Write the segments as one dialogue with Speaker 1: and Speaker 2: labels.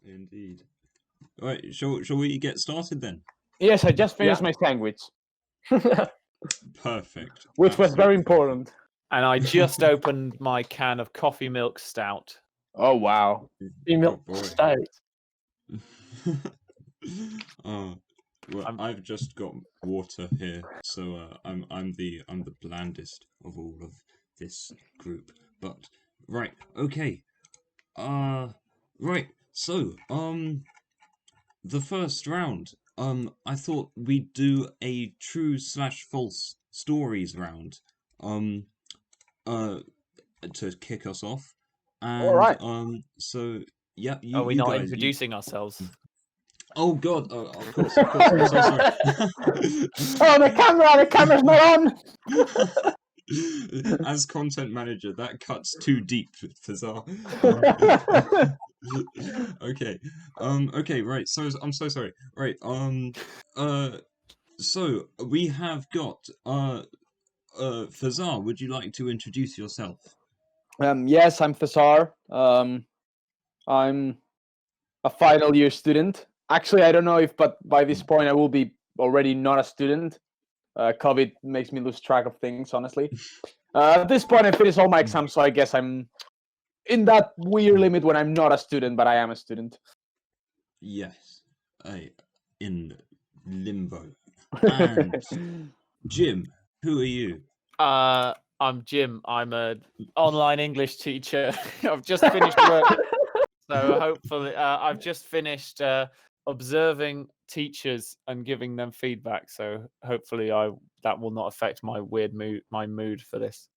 Speaker 1: Indeed. Right, shall we get started then?
Speaker 2: Yes, I just finished
Speaker 3: Yeah.
Speaker 2: my sandwich,
Speaker 1: Perfect.
Speaker 2: which was very
Speaker 1: Absolutely
Speaker 2: important.
Speaker 3: And I just opened my can of coffee milk stout.
Speaker 2: Oh wow!
Speaker 1: perfect.
Speaker 4: Female
Speaker 1: Good boy.
Speaker 4: stout.
Speaker 1: Oh, well, I've just got water here, so I'm the blandest of all of this group. But right, okay. Right. So, the first round. I thought we'd do a true slash false stories round. Um, uh, to kick us off, and
Speaker 2: right.
Speaker 1: so yeah,
Speaker 3: Are we
Speaker 1: you
Speaker 3: not
Speaker 1: guys.
Speaker 3: introducing ourselves?
Speaker 1: Oh God! Of course. I'm so sorry.
Speaker 2: Oh, the camera's not on.
Speaker 1: As content manager, that cuts too deep, Fazar. Okay. Okay. Right. So I'm so sorry. Right. So we have got Fazar. Would you like to introduce yourself?
Speaker 2: Yes, I'm Fasar. I'm a final year student. Actually, I don't know if, but by this point, I will be already not a student. COVID makes me lose track of things, honestly. At this point, I finished all my exams, so I guess I'm in that weird limit when I'm not a student, but I am a student.
Speaker 1: Yes. In limbo. And Jim, who are you?
Speaker 3: I'm Jim. I'm an online English teacher. I've just finished work, so hopefully I've just finished observing teachers and giving them feedback. So hopefully that will not affect my mood for this.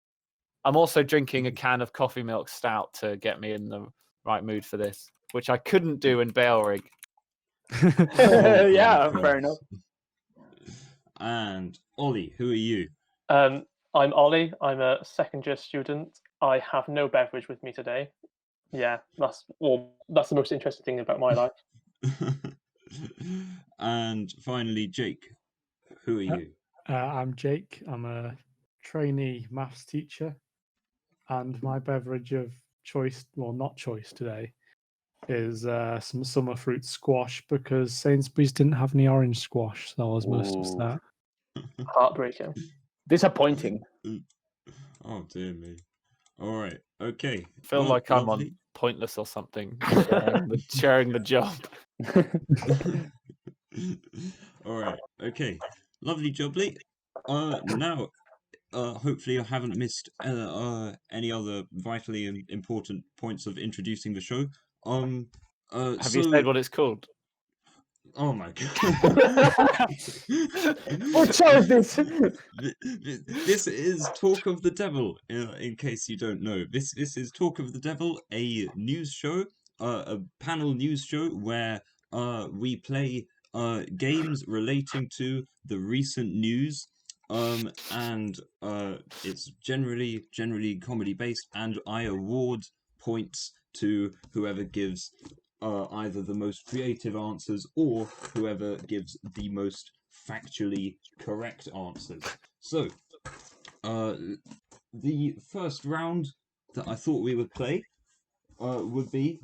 Speaker 3: I'm also drinking a can of coffee milk stout to get me in the right mood for this, which I couldn't do in Balerig.
Speaker 2: Yeah,
Speaker 1: of
Speaker 2: fair enough.
Speaker 1: course. And Ollie, who are you?
Speaker 4: I'm Ollie. I'm a second year student. I have no beverage with me today. Yeah, that's the most interesting thing about my life.
Speaker 1: And finally, Jake, who are you?
Speaker 5: I'm Jake. I'm a trainee maths teacher, and my beverage of choice, well, not choice today, is some summer fruit squash because Sainsbury's didn't have any orange squash, so I was most upset.
Speaker 4: Heartbreaking.
Speaker 2: Disappointing.
Speaker 1: Oh dear me. All right. Okay.
Speaker 3: I feel like I'm on Pointless or something, sharing the job.
Speaker 1: All right. Okay. Lovely jubbly. Now, hopefully I haven't missed any other vitally important points of introducing the show.
Speaker 3: Have you said what it's called?
Speaker 1: Oh my God.
Speaker 2: What show is this?
Speaker 1: This is Talk of the Devil, in case you don't know. This is Talk of the Devil, a news show, a panel news show where we play games relating to the recent news. And it's generally comedy based, and I award points to whoever gives either the most creative answers or whoever gives the most factually correct answers. So, the first round that I thought we would play would be,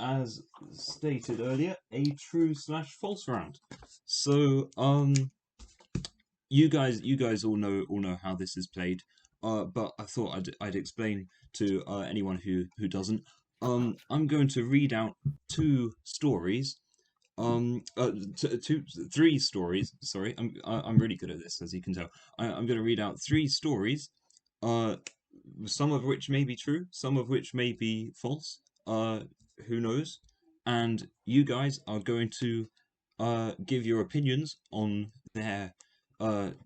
Speaker 1: as stated earlier, a true slash false round. So, you guys all know how this is played. But I thought I'd explain to anyone who doesn't. I'm going to read out two stories. Three stories. Sorry, I'm really good at this, as you can tell. I'm going to read out three stories. Some of which may be true, some of which may be false. Who knows? And you guys are going to give your opinions on their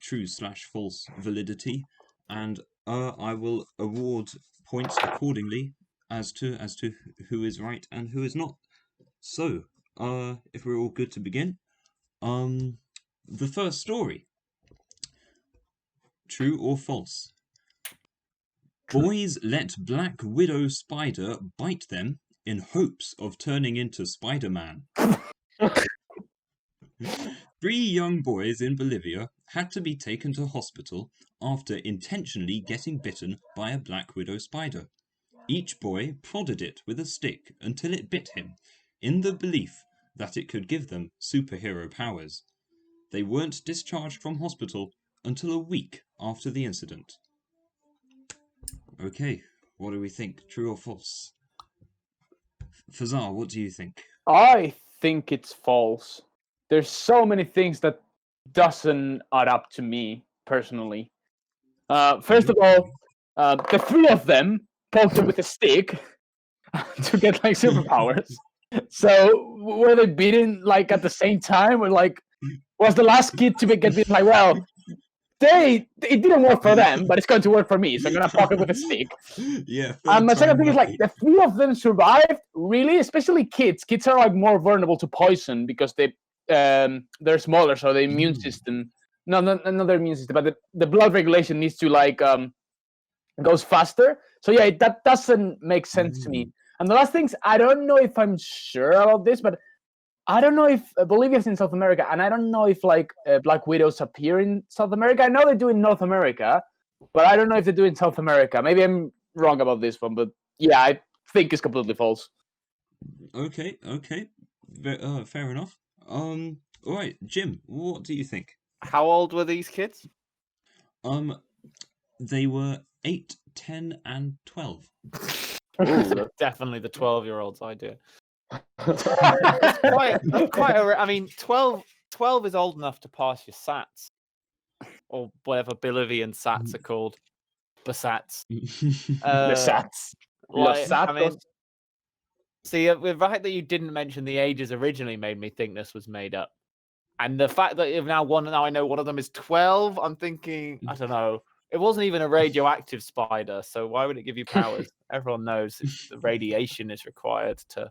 Speaker 1: true slash false validity, and I will award points accordingly as to who is right and who is not. So, if we're all good to begin, the first story: true or false? Boys let Black Widow spider bite them in hopes of turning into Spider-Man. 3 young boys in Bolivia had to be taken to hospital after intentionally getting bitten by a black widow spider. Each boy prodded it with a stick until it bit him, in the belief that it could give them superhero powers. They weren't discharged from hospital until a week after the incident. Okay, what do we think? True or false? Fazar, what do you think?
Speaker 2: I think it's false. There's so many things that doesn't add up to me personally. First of all, the three of them poked him with a stick to get like superpowers. So were they beaten like at the same time, or like was the last kid to get beaten? Like, well, it didn't work for them, but it's going to work for me, so I'm gonna poke it with a stick.
Speaker 1: Yeah.
Speaker 2: And my second
Speaker 1: third
Speaker 2: thing is
Speaker 1: time
Speaker 2: like the three of them survived. Really, especially kids. Kids are like more vulnerable to poison because they're smaller, so the immune system. No, not their immune system, but the blood regulation needs to like goes faster. So yeah, that doesn't make sense to me. And the last things, I don't know if I'm sure about this, but I don't know if Bolivia's in South America, and I don't know if like Black Widows appear in South America. I know they do in North America, but I don't know if they do in South America. Maybe I'm wrong about this one, but yeah, I think it's completely false.
Speaker 1: Okay. Fair enough. All right, Jim, what do you think?
Speaker 3: How old were these kids?
Speaker 1: They were 8, 10, and 12.
Speaker 3: Definitely the 12-year-old's idea. I mean, 12 is old enough to pass your SATs. Or whatever Bolivian SATs are called. BSATs.
Speaker 2: The Sats.
Speaker 3: Like,
Speaker 2: Los
Speaker 3: I mean,
Speaker 2: Satos.
Speaker 3: see, the fact that you didn't mention the ages originally made me think this was made up. And the fact that you've now I know one of them is 12, I'm thinking, I don't know. It wasn't even a radioactive spider, so why would it give you powers? Everyone knows the radiation is required to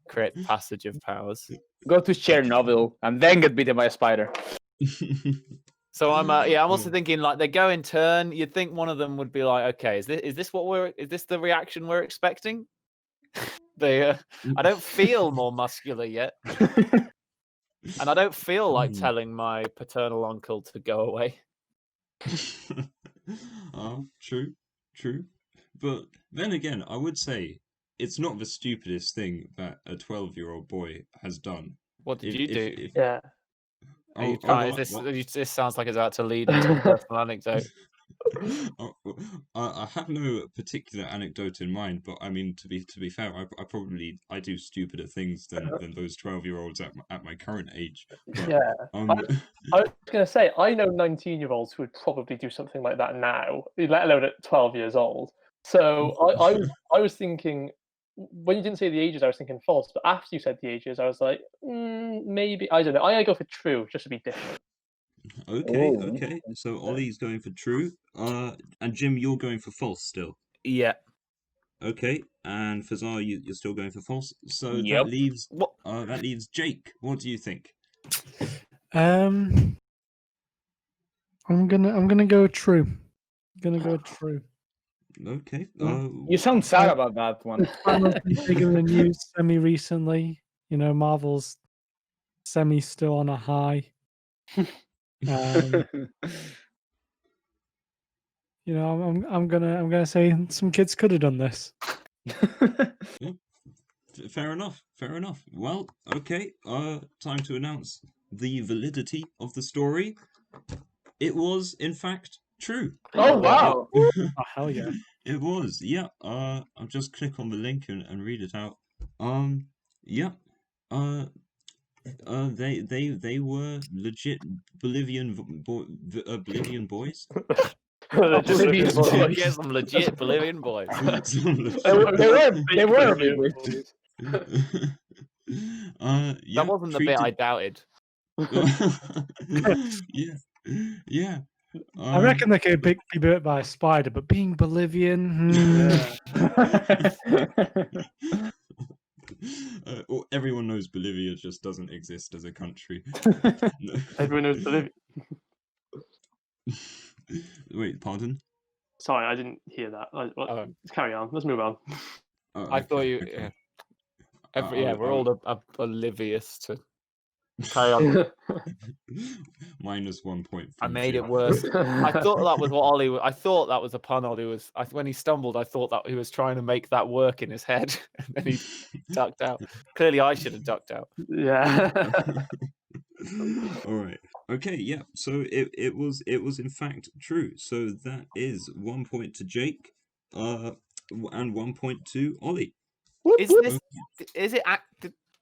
Speaker 3: create the passage of powers.
Speaker 2: Go to Chernobyl and then get bitten by a spider.
Speaker 3: So I'm also thinking like they go in turn. You'd think one of them would be like, okay, is this the reaction we're expecting? I don't feel more muscular yet, and I don't feel like telling my paternal uncle to go away.
Speaker 1: True. But then again, I would say it's not the stupidest thing that a 12-year-old boy has done.
Speaker 3: What did you do?
Speaker 4: Yeah.
Speaker 3: This sounds like it's about to lead into a personal anecdote.
Speaker 1: I have no particular anecdote in mind, but I mean to be fair, I do stupider things than those 12-year-olds at my current age. But,
Speaker 4: Yeah. I was going to say, I know 19-year-olds who would probably do something like that now, let alone at 12 years old. So I was thinking, when you didn't say the ages, I was thinking false. But after you said the ages, I was like, maybe, I don't know. I'm going to go for true, just to be different.
Speaker 1: Okay. So Ollie's going for true. And Jim, you're going for false still.
Speaker 3: Yeah.
Speaker 1: Okay, and Fazar, you're still going for false. So
Speaker 2: Yep.
Speaker 1: that leaves Jake. What do you think?
Speaker 5: I'm gonna go true.
Speaker 1: Okay.
Speaker 2: You sound sad about that one.
Speaker 5: Big in the news semi-recently. You know, Marvel's semi still on a high. You know, I'm gonna say some kids could have done this.
Speaker 1: Fair enough. Well, okay. Time to announce the validity of the story. It was, in fact, true.
Speaker 2: Oh wow!
Speaker 5: Oh hell yeah!
Speaker 1: It was, yeah. I'll just click on the link and read it out. Yeah. They were legit Bolivian Bolivian boys.
Speaker 2: Bolivian boys.
Speaker 3: Get some legit Bolivian boys.
Speaker 2: They were big boys.
Speaker 1: Yeah,
Speaker 3: That wasn't the bit I doubted.
Speaker 1: Yeah.
Speaker 5: I reckon they could be bit by a spider, but being Bolivian,
Speaker 1: everyone knows Bolivia just doesn't exist as a country.
Speaker 4: Everyone knows Bolivia.
Speaker 1: Wait, pardon?
Speaker 4: Sorry, I didn't hear that. Let's carry on. Let's move on.
Speaker 1: Oh,
Speaker 3: I thought
Speaker 1: okay,
Speaker 3: you.
Speaker 1: okay.
Speaker 3: Yeah, we're all oblivious to Carry on.
Speaker 1: Minus 1 point.
Speaker 3: I
Speaker 1: from
Speaker 3: made
Speaker 1: Jim.
Speaker 3: it worse. I thought that was what Ollie. I thought that was a pun. Ollie was. When he stumbled, I thought that he was trying to make that work in his head, and then he ducked out. Clearly, I should have ducked out.
Speaker 4: Yeah.
Speaker 1: All right. Okay. Yeah. So it was in fact true. So that is 1 point to Jake, and 1 point to Ollie.
Speaker 3: Is this? Is it?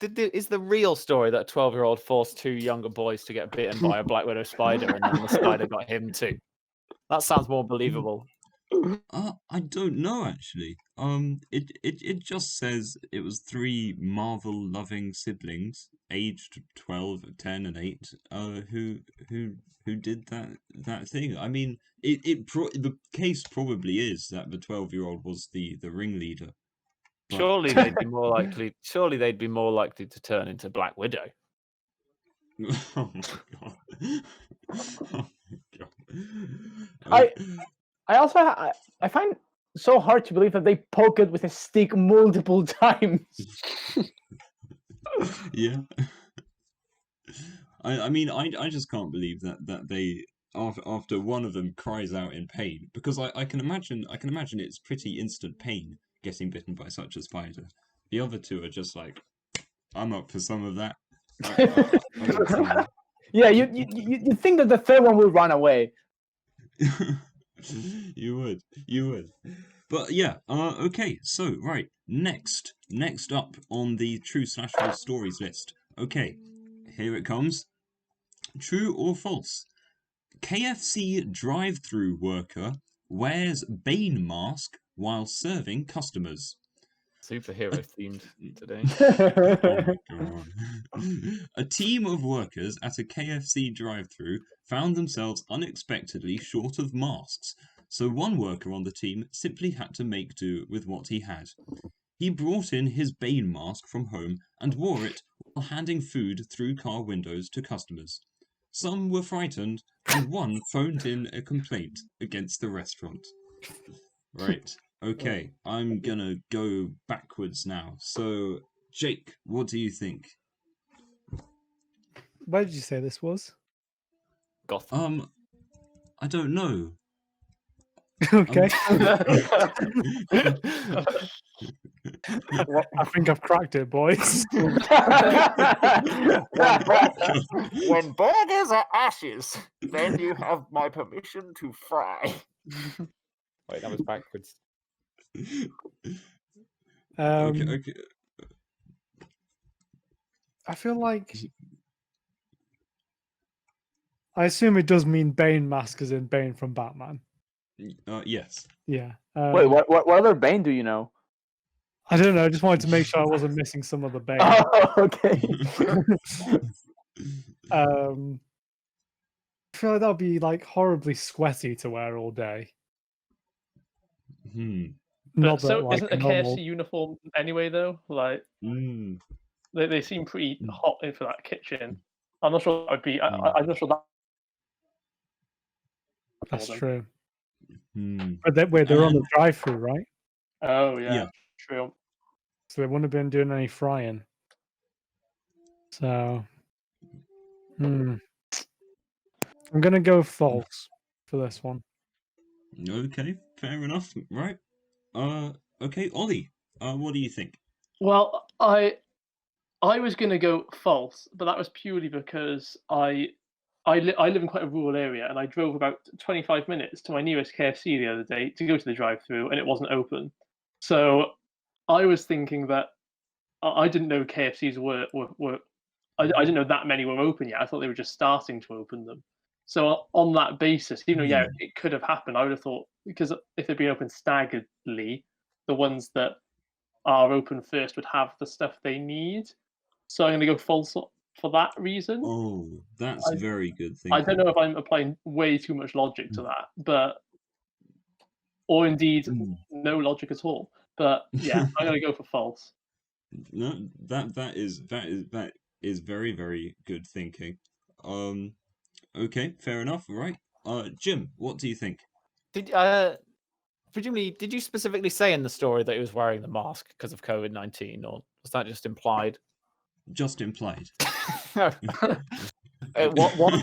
Speaker 3: Is the real story that a 12-year-old forced two younger boys to get bitten by a black widow spider, and then the spider got him too? That sounds more believable.
Speaker 1: I don't know actually. It just says it was three Marvel-loving siblings, aged 12, 10, and 8, who did that thing. I mean, the case probably is that the 12-year-old was the ringleader. But-
Speaker 3: Surely they'd be more likely. Surely they'd be more likely to turn into Black Widow.
Speaker 1: Oh my god! Oh my god!
Speaker 2: I also I find it so hard to believe that they poke it with a stick multiple times.
Speaker 1: Yeah. I mean, I just can't believe that they after one of them cries out in pain, because I can imagine it's pretty instant pain getting bitten by such a spider. The other two are just like, I'm up for some of that. I'm up for some of that.
Speaker 2: Yeah, you think that the third one will run away.
Speaker 1: You would. But yeah, okay, so right, next up on the true/false stories list. Okay, here it comes. True or false? KFC drive-through worker wears Bane mask while serving customers.
Speaker 3: Superhero themed today.
Speaker 1: Oh my god. A team of workers at a KFC drive-through found themselves unexpectedly short of masks, so one worker on the team simply had to make do with what he had. He brought in his Bane mask from home and wore it while handing food through car windows to customers. Some were frightened, and one phoned in a complaint against the restaurant. Right. Okay, I'm gonna go backwards now. So, Jake, what do you think?
Speaker 5: Where did you say this was?
Speaker 3: Gotham.
Speaker 1: I don't know.
Speaker 5: Okay. I think I've cracked it, boys.
Speaker 3: When burgers are ashes, then you have my permission to fry. Wait, that was backwards.
Speaker 1: Okay.
Speaker 5: I feel like I assume it does mean Bane mask as in Bane from Batman.
Speaker 1: Yes.
Speaker 5: Yeah.
Speaker 2: Wait, what other Bane do you know?
Speaker 5: I don't know. I just wanted to make sure I wasn't missing some of the Bane.
Speaker 2: Oh, okay.
Speaker 5: I feel like that would be like horribly sweaty to wear all day. Not
Speaker 4: So
Speaker 5: that, like,
Speaker 4: isn't a
Speaker 5: normal-
Speaker 4: KFC uniform anyway though? Like they seem pretty hot in for that kitchen. I'm not sure I'd be. I'm not sure that.
Speaker 5: That's
Speaker 4: them.
Speaker 5: true.
Speaker 1: Hmm.
Speaker 5: But they're on the drive-through, right?
Speaker 4: Oh yeah,
Speaker 1: Yeah.
Speaker 4: true.
Speaker 5: So they wouldn't have been doing any frying. So, I'm gonna go false for this one.
Speaker 1: Okay, fair enough. Right. Okay, Ollie. What do you think?
Speaker 4: Well, I was gonna go false, but that was purely because I live in quite a rural area, and I drove about 25 minutes to my nearest KFC the other day to go to the drive-through, and it wasn't open. So I was thinking that I didn't know KFCs were I didn't know that many were open yet. I thought they were just starting to open them. So on that basis, even though it could have happened, I would have thought, because if they'd been open staggeredly, the ones that are open first would have the stuff they need. So I'm going to go false for that reason.
Speaker 1: Oh, that's very good thinking.
Speaker 4: I don't know if I'm applying way too much logic to that, or indeed no logic at all. But yeah, I'm going to go for false.
Speaker 1: No, that is very, very good thinking. Okay, fair enough. Right. Jim, what do you think?
Speaker 3: Presumably, did you specifically say in the story that he was wearing the mask because of COVID-19, or was that just implied?
Speaker 1: Just implied.
Speaker 3: Was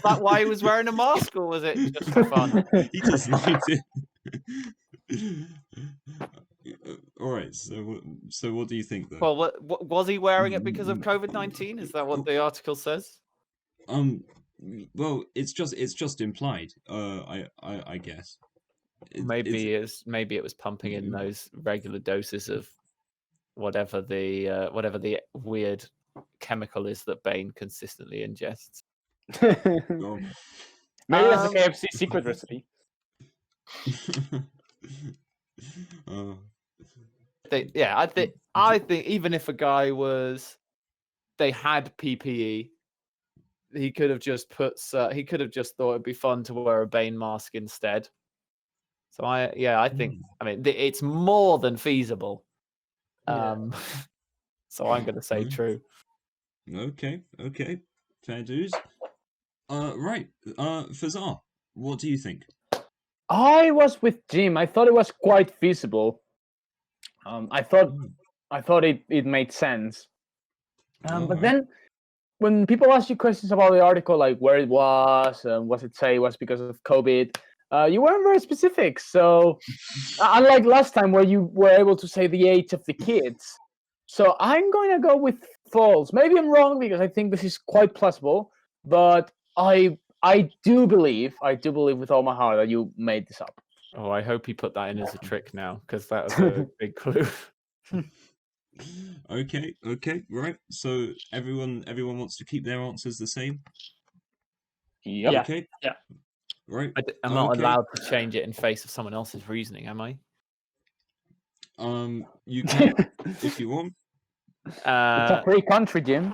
Speaker 3: that why he was wearing a mask, or was it just for fun?
Speaker 1: He just liked it. All right. So what do you think, though?
Speaker 3: Well, what was he wearing it because of COVID-19? Is that what the article says?
Speaker 1: Well, it's just implied. I guess.
Speaker 3: Maybe it was pumping in those regular doses of whatever the weird chemical is that Bane consistently ingests.
Speaker 1: Well,
Speaker 2: Maybe that's a KFC secret recipe.
Speaker 3: I think even if a guy they had PPE, he could have just thought it'd be fun to wear a Bane mask instead. So I think it's more than feasible. So I'm going to say true.
Speaker 1: Okay, fair dues. Right, Fazar, what do you think?
Speaker 2: I was with Jim. I thought it was quite feasible. I thought it made sense. But
Speaker 1: Alright.
Speaker 2: then, when people ask you questions about the article, like where it was, what it say was because of COVID, you weren't very specific. So, unlike last time where you were able to say the age of the kids, so I'm going to go with false. Maybe I'm wrong because I think this is quite plausible, but I do believe with all my heart that you made this up.
Speaker 3: Oh, I hope he put that in as a trick now, because that was a big clue.
Speaker 1: Okay, right. So everyone wants to keep their answers the same.
Speaker 2: Yep.
Speaker 4: Yeah.
Speaker 1: Okay.
Speaker 4: yeah.
Speaker 1: Right.
Speaker 3: I'm not
Speaker 1: Okay.
Speaker 3: allowed to change it in face of someone else's reasoning, am I?
Speaker 1: You can if you want.
Speaker 2: It's a free country, Jim.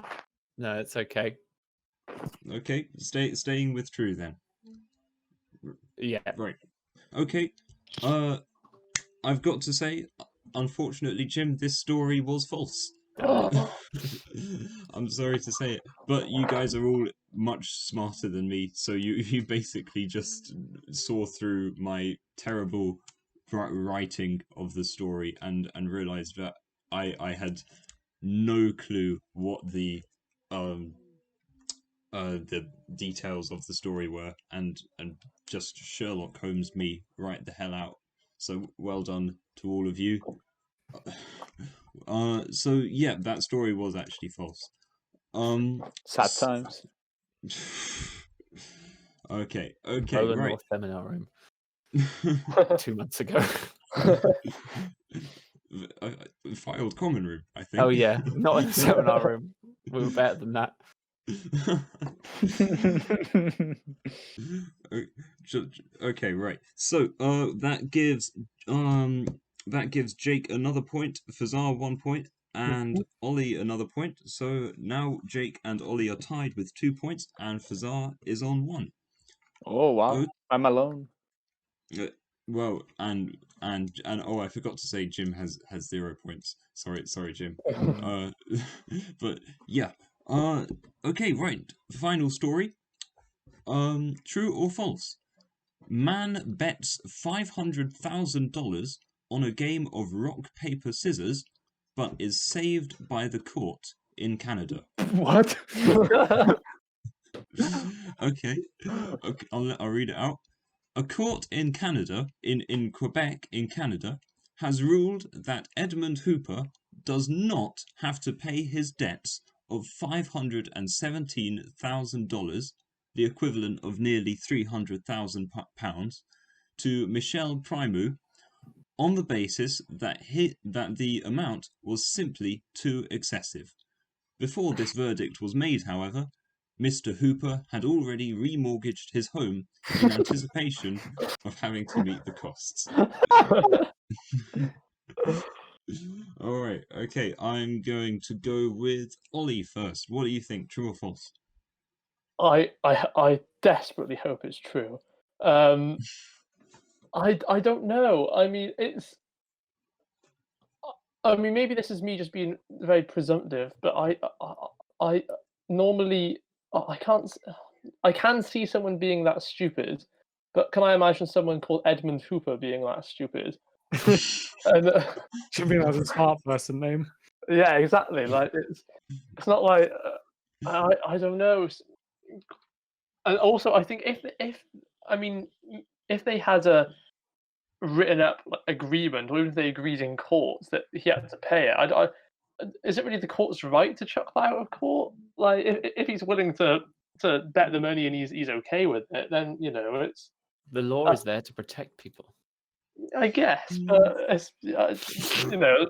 Speaker 3: No, it's okay.
Speaker 1: Okay, staying with true then.
Speaker 3: Yeah.
Speaker 1: Right. Okay. I've got to say, unfortunately, Jim, this story was false. I'm sorry to say it, but you guys are all much smarter than me, so you basically just saw through my terrible writing of the story and realized that I had no clue what the details of the story were, and just Sherlock Holmes me right the hell out. So well done to all of you. So yeah, that story was actually false.
Speaker 2: Sad times.
Speaker 1: Okay,
Speaker 3: Roland
Speaker 1: right.
Speaker 3: North seminar room 2 months ago.
Speaker 1: Filed common room, I think.
Speaker 3: Oh yeah, not in the seminar room. We were better than that.
Speaker 1: Okay, right. So that gives Jake another point, Fazar 1 point, and Ollie another point. So now Jake and Ollie are tied with 2 points, and Fazar is on 1.
Speaker 2: Oh wow,
Speaker 1: Oh.
Speaker 2: I'm alone.
Speaker 1: Well, and oh, I forgot to say Jim has 0 points. Sorry, Jim. But yeah. Okay, right. Final story. True or false? Man bets $500,000 on a game of rock, paper, scissors, but is saved by the court in Canada.
Speaker 2: What?
Speaker 1: Okay, I'll read it out. A court in Canada, in Quebec, in Canada, has ruled that Edmund Hooper does not have to pay his debts of $517,000, the equivalent of nearly £300,000, to Michel Primeau, on the basis that the amount was simply too excessive. Before this verdict was made, however, Mr. Hooper had already remortgaged his home in anticipation of having to meet the costs. All right, okay, I'm going to go with Ollie first. What do you think, true or false?
Speaker 4: I desperately hope it's true. I don't know. I mean, maybe this is me just being very presumptive, but I normally I can see someone being that stupid, but can I imagine someone called Edmund Hooper being that stupid? And,
Speaker 5: Should be like a smart person name.
Speaker 4: yeah, exactly. Like it's not like I don't know. And also, I think if they had a written up agreement, or even if they agreed in court that he had to pay it, is it really the court's right to chuck that out of court? Like, if he's willing to bet the money and he's okay with it, then it's.
Speaker 3: The law is there to protect people.
Speaker 4: I guess, but it's,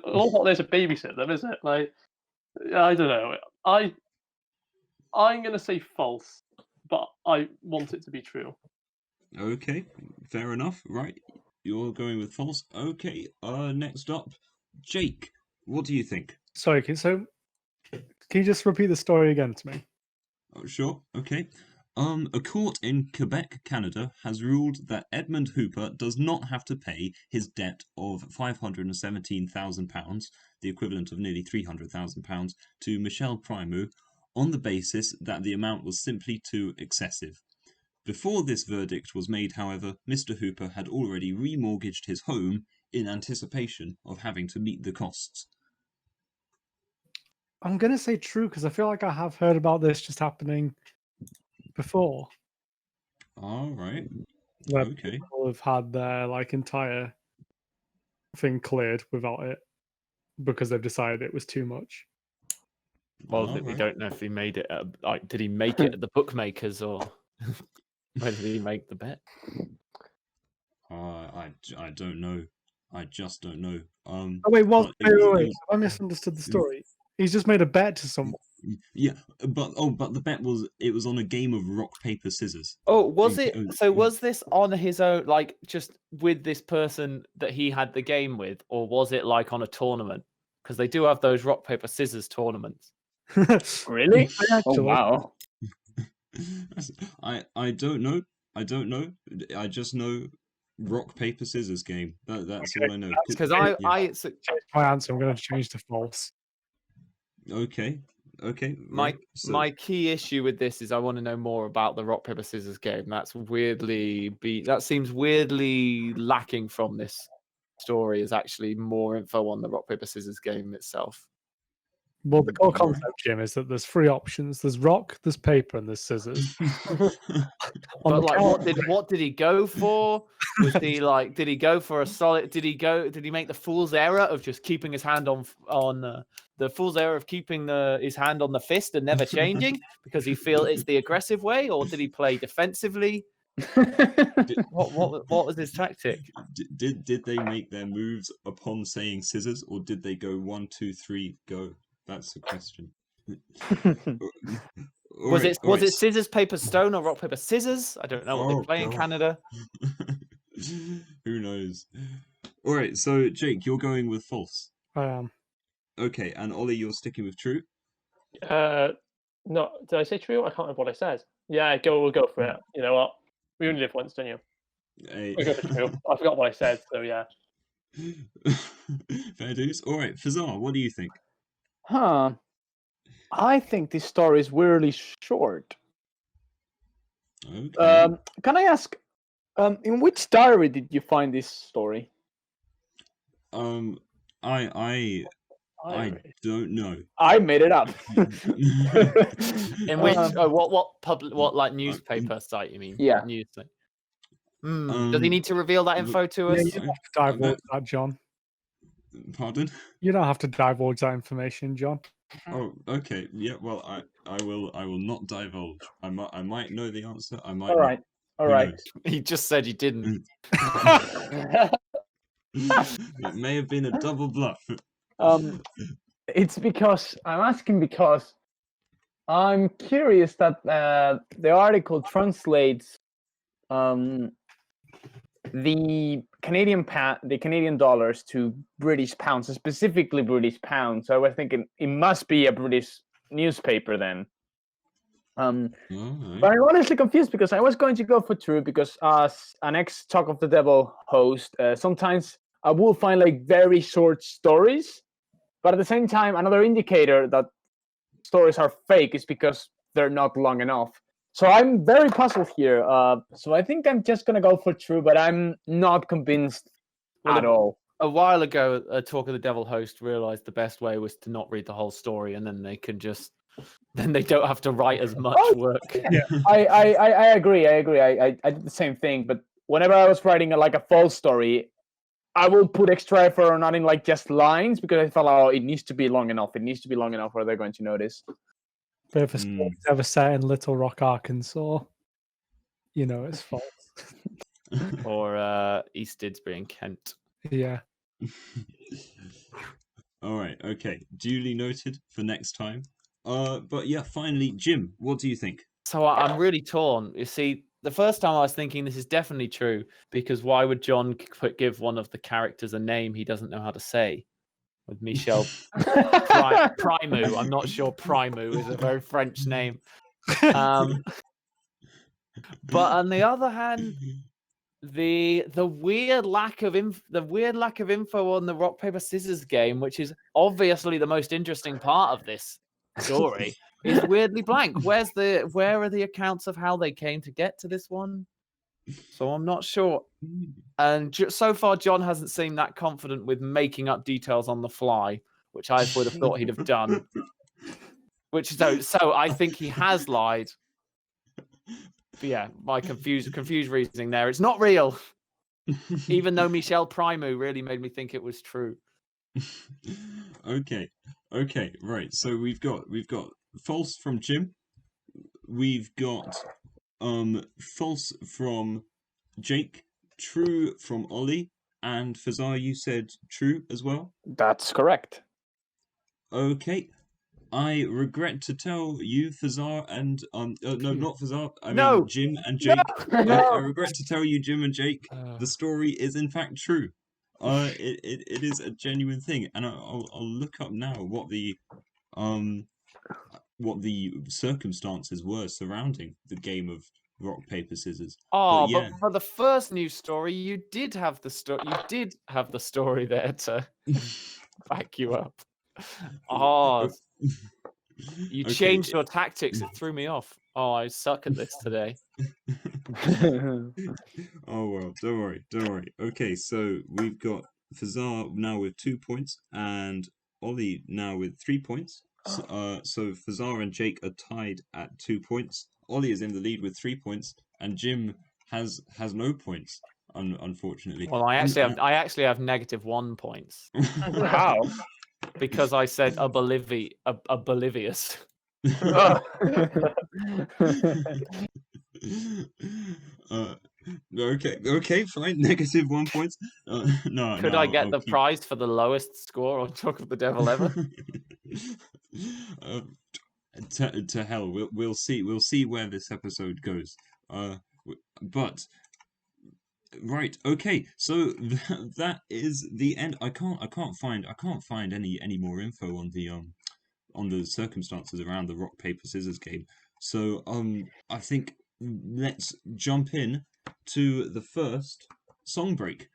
Speaker 4: all not there to babysit them, is it? Like, I don't know. I'm gonna say false, but I want it to be true.
Speaker 1: Okay, fair enough. Right, you're going with false. Okay. Next up, Jake. What do you think?
Speaker 5: Sorry, can you just repeat the story again to me?
Speaker 1: Oh, sure. Okay. A court in Quebec, Canada, has ruled that Edmund Hooper does not have to pay his debt of £517,000, the equivalent of nearly £300,000, to Michel Primeau, on the basis that the amount was simply too excessive. Before this verdict was made, however, Mr. Hooper had already remortgaged his home in anticipation of having to meet the costs.
Speaker 5: I'm going to say true because I feel like I have heard about this just happening before.
Speaker 1: All right.
Speaker 5: Where
Speaker 1: Okay.
Speaker 5: people have had their entire thing cleared without it because they've decided it was too much.
Speaker 3: Well,
Speaker 1: All
Speaker 3: we
Speaker 1: right.
Speaker 3: don't know if he made it. Did he make it at the bookmakers, or where did he make the bet?
Speaker 1: I don't know. I just don't know.
Speaker 5: Oh wait,
Speaker 1: but
Speaker 5: wait. I misunderstood the story. He's just made a bet to someone.
Speaker 1: Yeah, but the bet was on a game of rock paper scissors.
Speaker 3: Oh, was
Speaker 1: Okay,
Speaker 3: it? So was this on his own, just with this person that he had the game with, or was it on a tournament? Because they do have those rock paper scissors tournaments.
Speaker 2: Really? Oh
Speaker 5: Actually,
Speaker 2: wow.
Speaker 1: I don't know. I don't know. I just know rock paper scissors game. That's
Speaker 5: Okay,
Speaker 1: all I know.
Speaker 3: Because
Speaker 1: Yeah.
Speaker 5: change my answer. I'm going to change to false.
Speaker 1: Okay.
Speaker 3: My
Speaker 1: So,
Speaker 3: my key issue with this is I want to know more about the rock paper scissors game. That seems weirdly lacking from this story. Is actually more info on the rock paper scissors game itself.
Speaker 5: Well, the core
Speaker 1: Right.
Speaker 5: concept, Jim, is that there's three options: there's rock, there's paper, and there's scissors. On
Speaker 3: But
Speaker 5: the count-
Speaker 3: what did he go for? Was he did he go for a solid? Did he make the fool's error of just keeping his hand on the fool's error of keeping his hand on the fist and never changing because he feel it's the aggressive way, or did he play defensively? What was his tactic?
Speaker 1: did they make their moves upon saying scissors, or did they go 1, 2, 3, go? That's the question.
Speaker 3: Was it scissors, paper, stone, or rock, paper, scissors? I don't know what they play in
Speaker 1: God.
Speaker 3: Canada.
Speaker 1: Who knows? All right, so Jake, you're going with false.
Speaker 5: I am.
Speaker 1: Okay, and Ollie, you're sticking with true.
Speaker 4: No, did I say true? I can't remember what I said. Yeah, we'll go for it. You know what? We only live once, don't you? We'll go for true. I forgot what I said, so yeah.
Speaker 1: Fair dues. All right, Fazar, what do you think?
Speaker 2: Huh. I think this story is weirdly short.
Speaker 1: Okay.
Speaker 2: Can I ask, in which diary did you find this story?
Speaker 1: I don't know.
Speaker 2: I made it up.
Speaker 3: In which what newspaper site you mean?
Speaker 2: Yeah.
Speaker 3: News site. Does he need to reveal that info to
Speaker 5: Yeah,
Speaker 3: us?
Speaker 5: you don't have to divulge that, John.
Speaker 1: Pardon?
Speaker 5: You don't have to divulge that information, John.
Speaker 1: Oh, okay. Yeah. Well, I will not divulge. I might know the answer. I might.
Speaker 2: All right.
Speaker 1: Not.
Speaker 2: All
Speaker 1: Who
Speaker 2: right.
Speaker 1: knows?
Speaker 3: He just said he didn't.
Speaker 1: It may have been a double bluff.
Speaker 2: It's because I'm asking because I'm curious that the article translates the Canadian dollars to British pounds, so specifically British pounds. So I was thinking it must be a British newspaper then.
Speaker 1: Alright.
Speaker 2: But I'm honestly confused because I was going to go for true because as an ex-Talk of the Devil host, sometimes I will find very short stories, but at the same time, another indicator that stories are fake is because they're not long enough. So I'm very puzzled here. So I think I'm just gonna go for true, but I'm not convinced at all.
Speaker 3: A while ago, a Talk of the Devil host realized the best way was to not read the whole story, and then they can just then they don't have to write as much
Speaker 2: Oh,
Speaker 3: work.
Speaker 2: I agree. I did the same thing, but whenever I was writing like a false story, I will put extra effort on adding like just lines because I felt, oh, it needs to be long enough. It needs to be long enough, or they're going to notice.
Speaker 5: But if a story's ever set in Little Rock, Arkansas, you know it's false.
Speaker 3: Or East Didsbury in Kent.
Speaker 5: Yeah.
Speaker 1: All right, okay, duly noted for next time. But yeah, finally, Jim, what do you think?
Speaker 3: So I'm really torn. You see, the first time I was thinking this is definitely true, because why would John give one of the characters a name he doesn't know how to say? With Michel Primu. I'm not sure Primu is a very French name. But on the other hand, the weird lack of info on the rock paper scissors game, which is obviously the most interesting part of this story, is weirdly blank. Where are the accounts of how they came to get to this one? So I'm not sure. And so far, John hasn't seemed that confident with making up details on the fly, which I would have thought he'd have done. So I think he has lied. But yeah, my confused reasoning there. It's not real, even though Michel Primu really made me think it was true.
Speaker 1: Okay, right. So we've got false from Jim. We've got false from Jake, true from Ollie, and Fazar, you said true as well.
Speaker 2: That's correct.
Speaker 1: Okay. I regret to tell you, Fazar, and no, not Fazar. I
Speaker 3: No!
Speaker 1: mean Jim and Jake. I regret to tell you, Jim and Jake, the story is in fact true. It is a genuine thing, and I'll look up now what the circumstances were surrounding the game of rock paper scissors.
Speaker 3: Oh,
Speaker 1: But yeah.
Speaker 3: but for the first news story, you did have the story. You did have the story there to back you up. Oh, you
Speaker 1: Okay.
Speaker 3: changed your tactics. It threw me off. Oh, I suck at this today.
Speaker 1: Oh well, don't worry. Okay, so we've got Fazar now with 2 points and Ollie now with 3 points. So Fazar and Jake are tied at 2 points. Ollie is in the lead with 3 points, and Jim has no points, unfortunately.
Speaker 3: Well, I actually have -1 points
Speaker 2: Wow.
Speaker 3: because I said oblivious.
Speaker 1: Okay, fine. -1 point. No.
Speaker 3: Could I get the prize for the lowest score on Talk of the Devil ever?
Speaker 1: To hell. We'll see. We'll see where this episode goes. But right. Okay. So that is the end. I can't find any more info on the circumstances around the rock paper scissors game. So I think let's jump in to the first song break.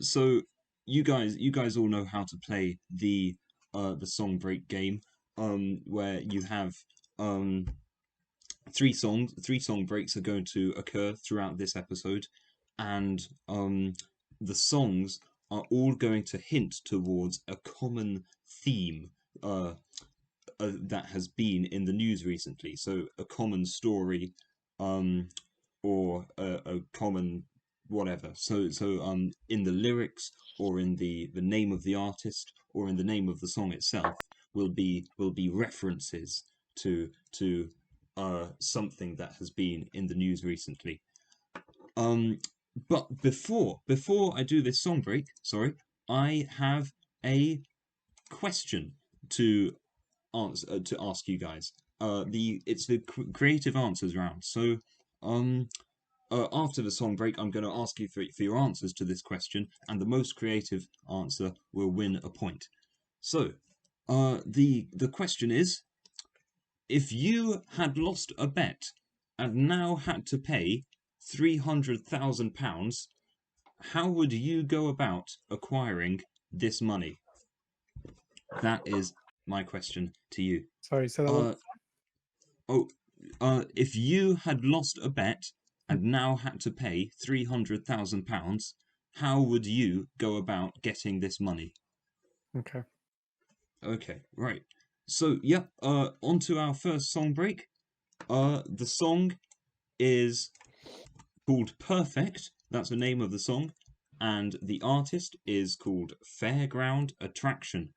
Speaker 1: So you guys all know how to play the song break game, where you have 3 song breaks are going to occur throughout this episode, and the songs are all going to hint towards a common theme that has been in the news recently. So a common story, or a common whatever. So in the lyrics, or in the name of the artist, or in the name of the song itself, will be references to something that has been in the news recently. But before I do this song break, I have a question to ask you guys. It's the creative answers round. So after the song break, I'm going to ask you for your answers to this question, and the most creative answer will win a point. So the question is: if you had lost a bet and now had to pay £300,000, how would you go about acquiring this money? That is my question to you.
Speaker 5: Sorry, so
Speaker 1: if you had lost a bet and now had to pay £300,000, how would you go about getting this money?
Speaker 5: okay.
Speaker 1: Okay, right. So yeah, on to our first song break. The song is called Perfect. That's the name of the song, and the artist is called Fairground Attraction.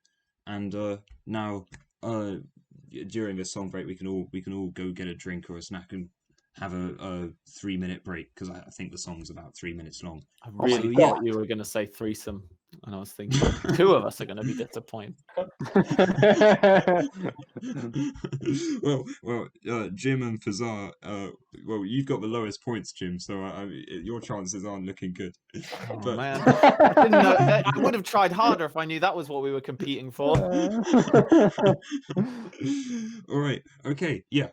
Speaker 1: And now, during this song break, we can all go get a drink or a snack and have a 3-minute break because I think the song's about 3 minutes long.
Speaker 3: I
Speaker 2: my
Speaker 3: really
Speaker 1: God.
Speaker 3: thought you were going to say threesome, and I was thinking 2 of us are going to be disappointed.
Speaker 1: well, Jim and Fazar, well, you've got the lowest points, Jim, so your chances aren't looking good.
Speaker 3: Oh,
Speaker 1: But-
Speaker 3: man. I didn't know, I would have tried harder if I knew that was what we were competing for.
Speaker 1: All right, okay, yeah.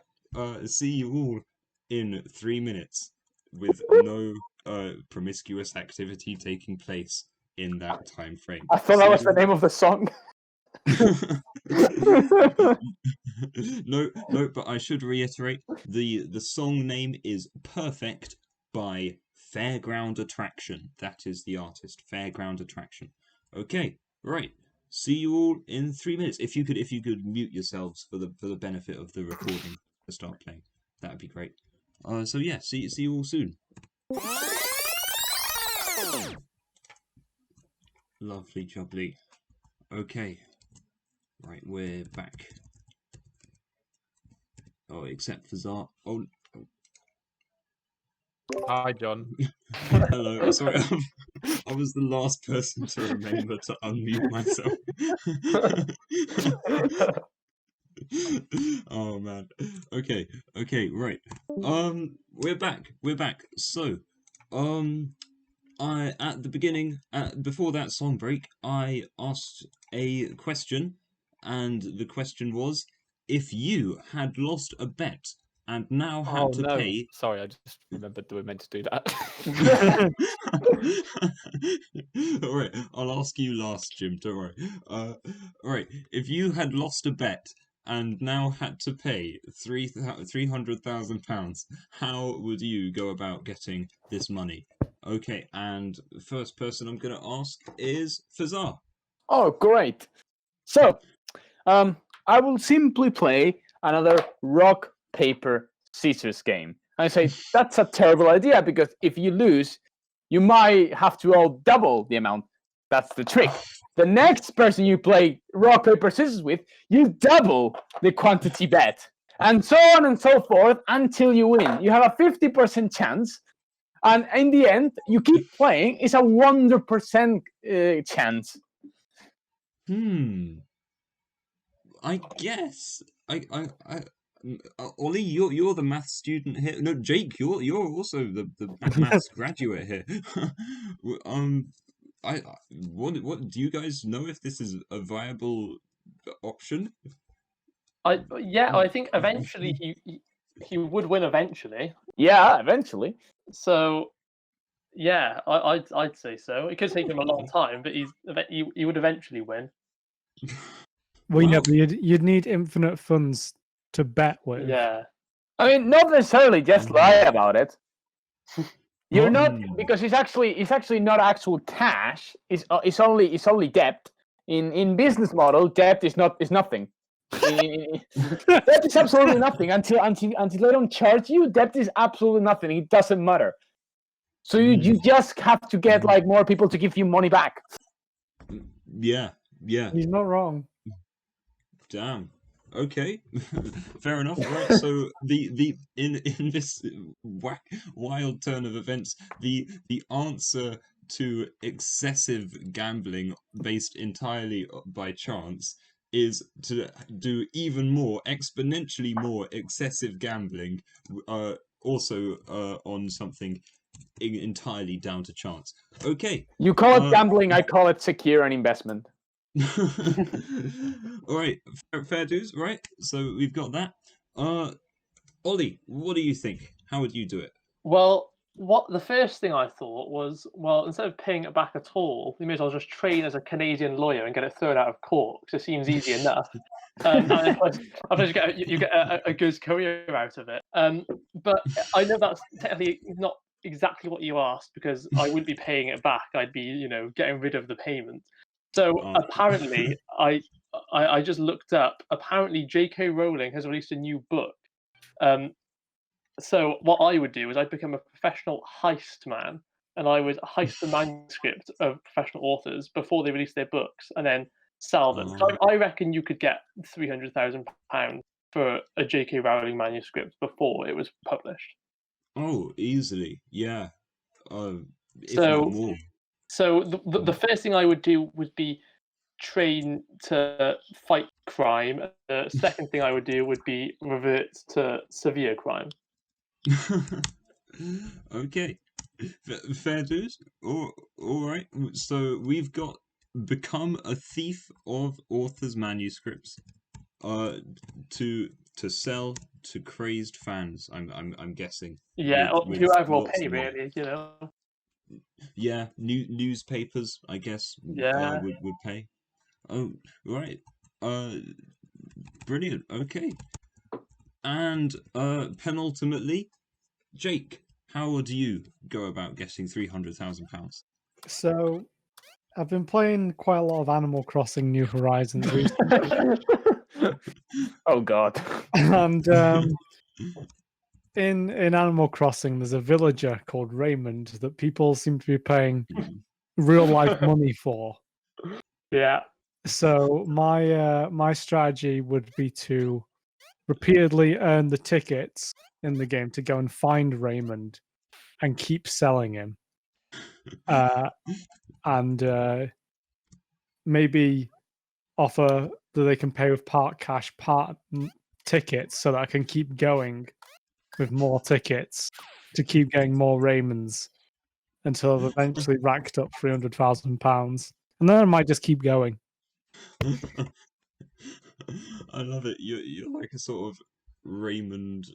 Speaker 1: See you all in 3 minutes with no promiscuous activity taking place in that time frame.
Speaker 2: I thought that was the name of the song.
Speaker 1: No, but I should reiterate the song name is Perfect by Fairground Attraction. That is the artist, Fairground Attraction. Okay, right. See you all in 3 minutes. If you could mute yourselves for the benefit of the recording to start playing, that would be great. So yeah, see you all soon. Lovely jubbly. Okay. Right, we're back. Oh, except for Zart. Oh,
Speaker 3: Hi, John.
Speaker 1: hello. Sorry, I was the last person to remember to unmute myself. Oh man. Okay, right. We're back. So, I at the beginning, before that song break, I asked a question, and the question was, if you had lost a bet and now had to pay.
Speaker 3: Sorry, I just remembered that we meant to do that.
Speaker 1: All right, I'll ask you last, Jim. Don't worry. All right, if you had lost a bet and now had to pay £300,000, how would you go about getting this money? Okay, and the first person I'm going to ask is Fazar.
Speaker 2: Oh, great. So, I will simply play another rock, paper, scissors game. I say that's a terrible idea because if you lose, you might have to all double the amount. That's the trick. The next person you play rock, paper, scissors with, you double the quantity bet. And so on and so forth until you win. You have a 50% chance. And in the end, you keep playing. It's a 100% chance.
Speaker 1: I guess Ollie, you're the math student here. No, Jake, you're also the maths graduate here. What do you guys know if this is a viable option?
Speaker 4: I think eventually he would win eventually.
Speaker 2: Yeah, eventually.
Speaker 4: So yeah, I'd say so. It could take him a long time, but he would eventually win.
Speaker 5: Well, yeah,
Speaker 1: Wow.
Speaker 5: but you'd need infinite funds to bet with.
Speaker 4: Yeah.
Speaker 2: I mean, not necessarily just lie about it. You're not
Speaker 1: Mm.
Speaker 2: because it's actually not actual cash. It's only debt. In business model, debt is nothing. Debt is absolutely nothing until they don't charge you. Debt is absolutely nothing. It doesn't matter. So you just have to get like more people to give you money back.
Speaker 1: Yeah.
Speaker 5: He's not wrong.
Speaker 1: Damn. Okay. Fair enough. Right. So in this wild turn of events, the answer to excessive gambling based entirely by chance is to do even more, exponentially more excessive gambling, also on something entirely down to chance. Okay.
Speaker 2: You call it gambling. I call it secure an investment.
Speaker 1: All right, fair dues. Right, so we've got that. Ollie, what do you think? How would you do it?
Speaker 4: Well, what the first thing I thought was, well, instead of paying it back at all, you may as well just train as a Canadian lawyer and get it thrown out of court because it seems easy enough. And you get a good career out of it. But I know that's technically not exactly what you asked because I wouldn't be paying it back. I'd be, getting rid of the payment. So apparently, I I just looked up. Apparently, J.K. Rowling has released a new book. So what I would do is I'd become a professional heist man, and I would heist the manuscript of professional authors before they release their books, and then sell them. So I reckon you could get £300,000 for a J.K. Rowling manuscript before it was published.
Speaker 1: Oh, easily, yeah. If
Speaker 4: So-
Speaker 1: not more.
Speaker 4: So the first thing I would do would be train to fight crime. The second thing I would do would be revert to severe crime.
Speaker 1: Okay, fair dues. All right. So we've got become a thief of authors' manuscripts, to sell to crazed fans. I'm guessing.
Speaker 4: Yeah,
Speaker 1: With
Speaker 4: whoever will
Speaker 1: lots
Speaker 4: pay,
Speaker 1: of money.
Speaker 4: really, you know.
Speaker 1: Yeah, newspapers, I guess.
Speaker 4: Yeah.
Speaker 1: Would pay. Oh, right. Brilliant. Okay. And penultimately, Jake, how would you go about getting £300,000?
Speaker 5: So, I've been playing quite a lot of Animal Crossing New Horizons recently,
Speaker 2: Oh God.
Speaker 5: and in Animal Crossing, there's a villager called Raymond that people seem to be paying real life money for.
Speaker 4: Yeah.
Speaker 5: So my strategy would be to repeatedly earn the tickets in the game to go and find Raymond and keep selling him, and maybe offer that they can pay with part cash, part tickets, so that I can keep going with more tickets to keep getting more Raymonds until I've eventually racked up £300,000, and then I might just keep going.
Speaker 1: I love it. You're like a sort of Raymond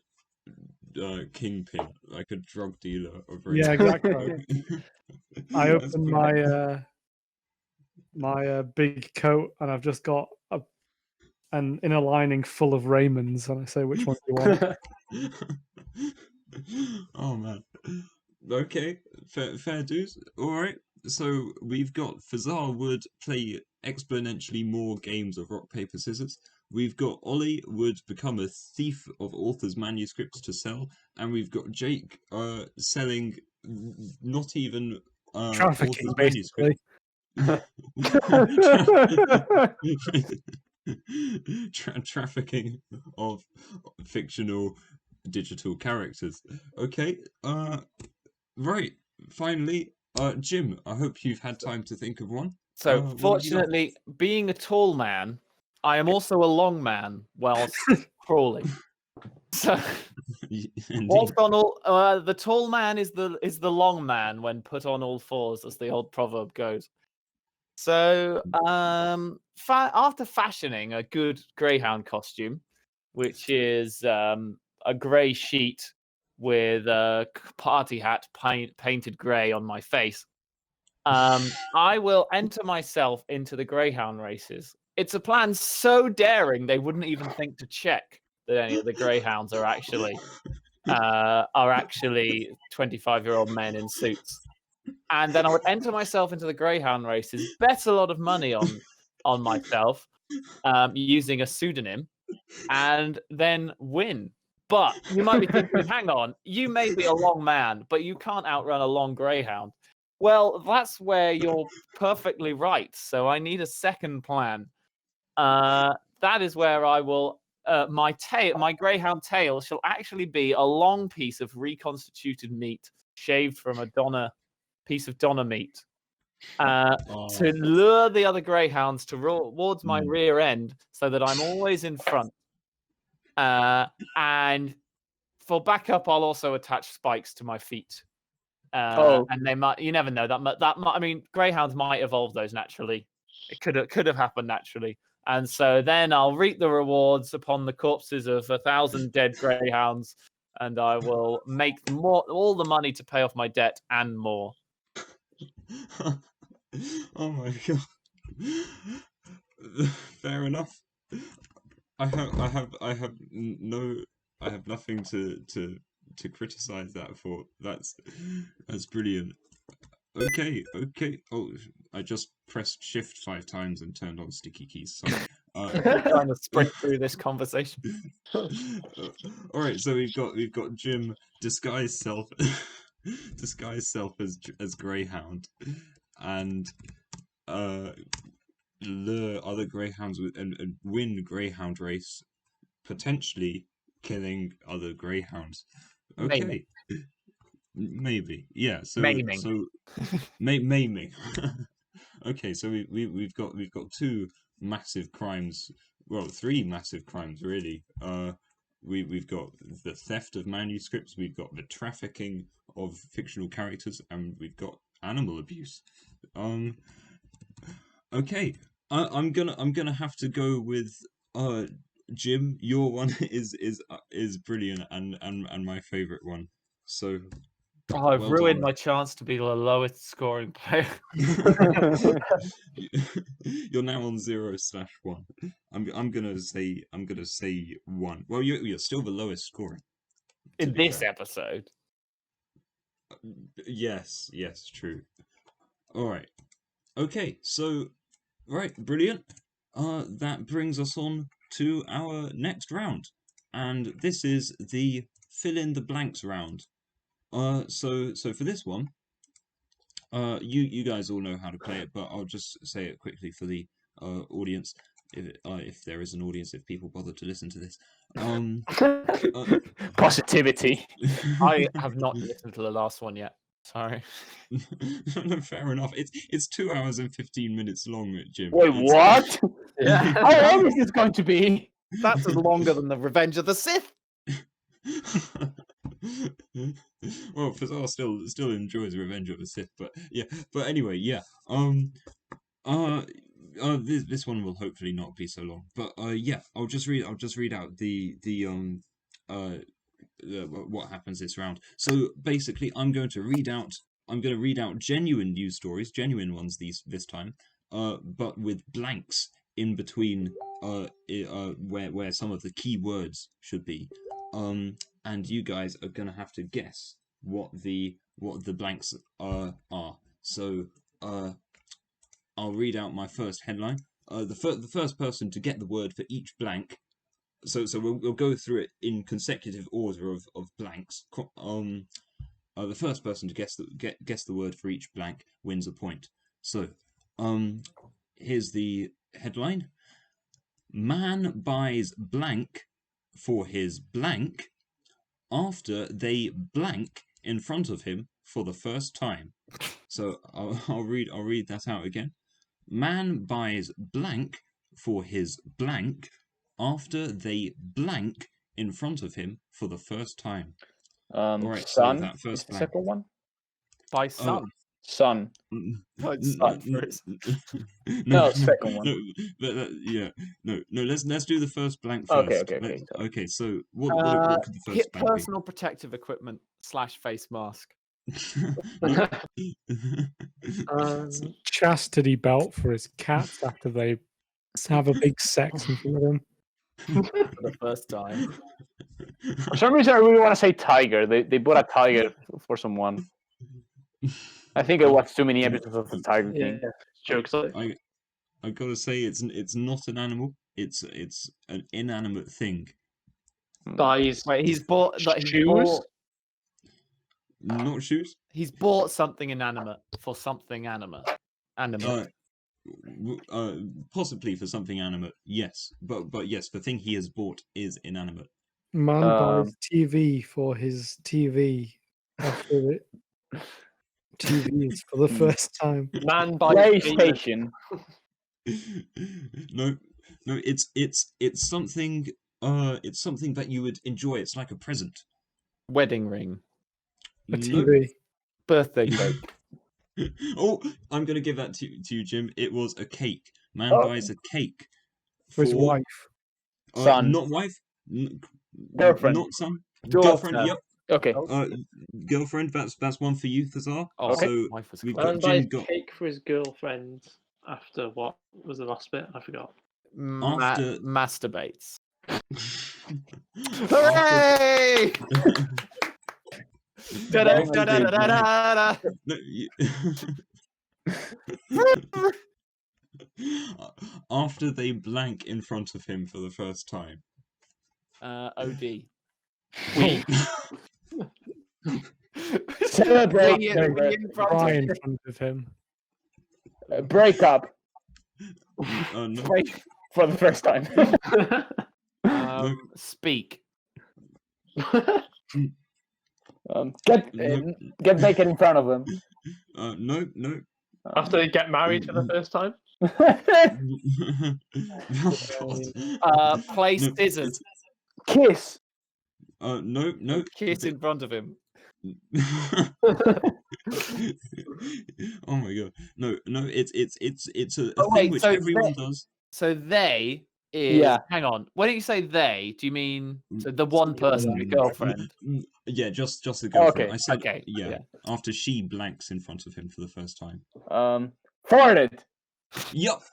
Speaker 1: kingpin, like a drug dealer of
Speaker 5: Yeah,
Speaker 1: Raymond.
Speaker 5: exactly. I
Speaker 1: That's
Speaker 5: open
Speaker 1: brilliant.
Speaker 5: my big coat, and I've just got an inner lining full of Raymonds, and I say, which one do you want?
Speaker 1: Oh man. Okay, fair dues. All right. So we've got Fazar would play exponentially more games of rock paper scissors. We've got Ollie would become a thief of authors' manuscripts to sell, and we've got Jake selling not even
Speaker 5: Trafficking,
Speaker 1: authors'
Speaker 5: basically.
Speaker 1: Trafficking of fictional digital characters. Okay, right. Finally, Jim, I hope you've had time to think of one.
Speaker 3: So,
Speaker 1: what have you got?
Speaker 3: fortunately, being a tall man, I am also a long man whilst crawling. So,
Speaker 1: Indeed.
Speaker 3: whilst on all, the tall man is the long man when put on all fours, as the old proverb goes. So, after fashioning a good greyhound costume, which is a grey sheet with a party hat painted grey on my face, I will enter myself into the greyhound races. It's a plan so daring they wouldn't even think to check that any of the greyhounds are actually 25-year-old men in suits. And then I would enter myself into the greyhound races, bet a lot of money on myself, using a pseudonym, and then win. But you might be thinking, hang on, you may be a long man, but you can't outrun a long greyhound. Well, that's where you're perfectly right. So I need a second plan. That is where I will. My greyhound tail shall actually be a long piece of reconstituted meat, shaved from a piece of doner meat, to lure the other greyhounds towards my rear end, so that I'm always in front. And for backup, I'll also attach spikes to my feet. And they might, you never know, I mean, greyhounds might evolve those naturally. It could have happened naturally. And so then I'll reap the rewards upon the corpses of 1,000 dead greyhounds, and I will make all the money to pay off my debt and more.
Speaker 1: Oh my god. Fair enough. I have nothing to criticize that for. That's brilliant. Okay. Oh, I just pressed shift 5 times and turned on sticky keys. Sorry.
Speaker 3: Trying to sprint through this conversation.
Speaker 1: All right, so we've got Jim disguised self as Greyhound, and lure other greyhounds and win greyhound race, potentially killing other greyhounds. Okay.
Speaker 3: Maiming.
Speaker 1: Maybe, yeah. So
Speaker 3: Maiming.
Speaker 1: maiming. Okay, so we've got two massive crimes. Well, three massive crimes really. We've got the theft of manuscripts. We've got the trafficking of fictional characters, and we've got animal abuse. Okay, I'm gonna have to go with Jim. Your one is brilliant and my favorite one. So
Speaker 3: Oh, I've
Speaker 1: well
Speaker 3: ruined
Speaker 1: done.
Speaker 3: my chance to be the lowest scoring player.
Speaker 1: You're now on 0/1. I'm gonna say 1. Well, you're still the lowest scoring. to
Speaker 3: In
Speaker 1: be
Speaker 3: this
Speaker 1: fair.
Speaker 3: episode.
Speaker 1: Yes, true. All right. Okay, so right, brilliant. That brings us on to our next round, and this is the fill in the blanks round. So for this one, you guys all know how to play it, but I'll just say it quickly for the audience, if there is an audience, if people bother to listen to this.
Speaker 2: Positivity.
Speaker 3: I have not listened to the last one yet. Sorry.
Speaker 1: No, fair enough. It's 2 hours and 15 minutes long, Jim.
Speaker 2: Wait,
Speaker 1: It's-
Speaker 2: what?
Speaker 3: Yeah.
Speaker 2: How long is this going to be?
Speaker 3: That's longer than the Revenge of the Sith.
Speaker 1: Well, Fazar still enjoys Revenge of the Sith, but yeah. But anyway, yeah. This one will hopefully not be so long. But yeah, I'll just read out the what happens this round. So basically, I'm going to read out genuine news stories, genuine ones this time, but with blanks in between, where some of the key words should be. And you guys are gonna have to guess what the blanks are. So I'll read out my first headline. The first person to get the word for each blank. So we'll go through it in consecutive order of blanks. The first person to guess the word for each blank wins a point. So here's the headline: Man buys blank for his blank after they blank in front of him for the first time. So I'll read that out again. Man buys blank for his blank after they blank in front of him for the first time. Alright, so
Speaker 2: Sun
Speaker 1: that
Speaker 2: is
Speaker 1: first
Speaker 2: the
Speaker 1: blank.
Speaker 2: second one.
Speaker 3: By Sun.
Speaker 2: Sun.
Speaker 3: Like Sun first.
Speaker 2: No, second one.
Speaker 1: No. Let's do the first blank
Speaker 2: Okay,
Speaker 1: first.
Speaker 2: okay.
Speaker 1: Okay. So what could the first
Speaker 3: Hit
Speaker 1: blank
Speaker 3: personal protective equipment / face mask.
Speaker 1: be?
Speaker 5: Chastity belt for his cats after they have a big sex in front of him.
Speaker 3: For the first time.
Speaker 2: For some reason, I really want to say tiger. They bought a tiger for someone. I think I watched too many episodes of the Tiger King.
Speaker 4: Yeah, jokes.
Speaker 1: I gotta say it's not an animal. It's an inanimate thing.
Speaker 4: Buys
Speaker 3: Wait, he's bought
Speaker 4: shoes.
Speaker 1: Not shoes.
Speaker 3: He's bought something inanimate for something animate.
Speaker 1: Possibly for something animate. Yes, but yes, the thing he has bought is inanimate.
Speaker 5: Man buys TV for his TV after it. TVs for the first time.
Speaker 4: Man buys
Speaker 2: PlayStation.
Speaker 1: No, it's something. It's something that you would enjoy. It's like a present.
Speaker 3: Wedding ring.
Speaker 5: A
Speaker 1: No.
Speaker 5: TV.
Speaker 3: Birthday cake.
Speaker 1: Oh, I'm gonna give that to you, Jim. It was a cake. Man
Speaker 2: Oh.
Speaker 1: buys a cake
Speaker 5: For his wife.
Speaker 2: Son.
Speaker 1: not wife,
Speaker 2: Girlfriend.
Speaker 1: not son,
Speaker 3: Daughter.
Speaker 1: girlfriend. Yep,
Speaker 2: Okay.
Speaker 1: girlfriend. That's one for you, Thazar.
Speaker 3: Oh,
Speaker 1: So
Speaker 3: wife was
Speaker 1: we've
Speaker 3: close.
Speaker 1: got
Speaker 4: Man
Speaker 1: Jim
Speaker 4: buys cake for his girlfriend after what was the last bit? I forgot.
Speaker 1: After-
Speaker 3: Masturbates.
Speaker 1: After-
Speaker 3: Hooray! Da-da,
Speaker 1: After
Speaker 3: da-da-da-da-da.
Speaker 1: No, you- After they blank in front of him for the first time.
Speaker 3: OD.
Speaker 1: Wait.
Speaker 2: Celebrate.
Speaker 3: We
Speaker 2: Celebrate.
Speaker 3: in front
Speaker 5: Cry
Speaker 3: of
Speaker 5: in
Speaker 3: him.
Speaker 5: front of him.
Speaker 2: Break up
Speaker 1: No.
Speaker 2: for the first time.
Speaker 3: Speak.
Speaker 2: Get
Speaker 1: No.
Speaker 2: get naked in front of them.
Speaker 1: No.
Speaker 4: After they get married for the first time.
Speaker 1: Oh, God.
Speaker 3: Play
Speaker 1: No,
Speaker 3: scissors.
Speaker 2: Kiss.
Speaker 1: No.
Speaker 3: Kiss in front of him.
Speaker 1: Oh my god. No, it's a
Speaker 3: Oh,
Speaker 1: thing
Speaker 3: wait,
Speaker 1: which
Speaker 3: so
Speaker 1: everyone does.
Speaker 3: So they is.
Speaker 2: Yeah.
Speaker 3: Hang on. When you say they, do you mean
Speaker 1: Mm,
Speaker 3: the one person, the
Speaker 5: Mm,
Speaker 3: girlfriend?
Speaker 1: Yeah, just the girlfriend.
Speaker 2: Okay,
Speaker 1: I said
Speaker 3: okay,
Speaker 1: yeah,
Speaker 3: yeah.
Speaker 1: after she blanks in front of him for the first time.
Speaker 2: Farted.
Speaker 1: Yup.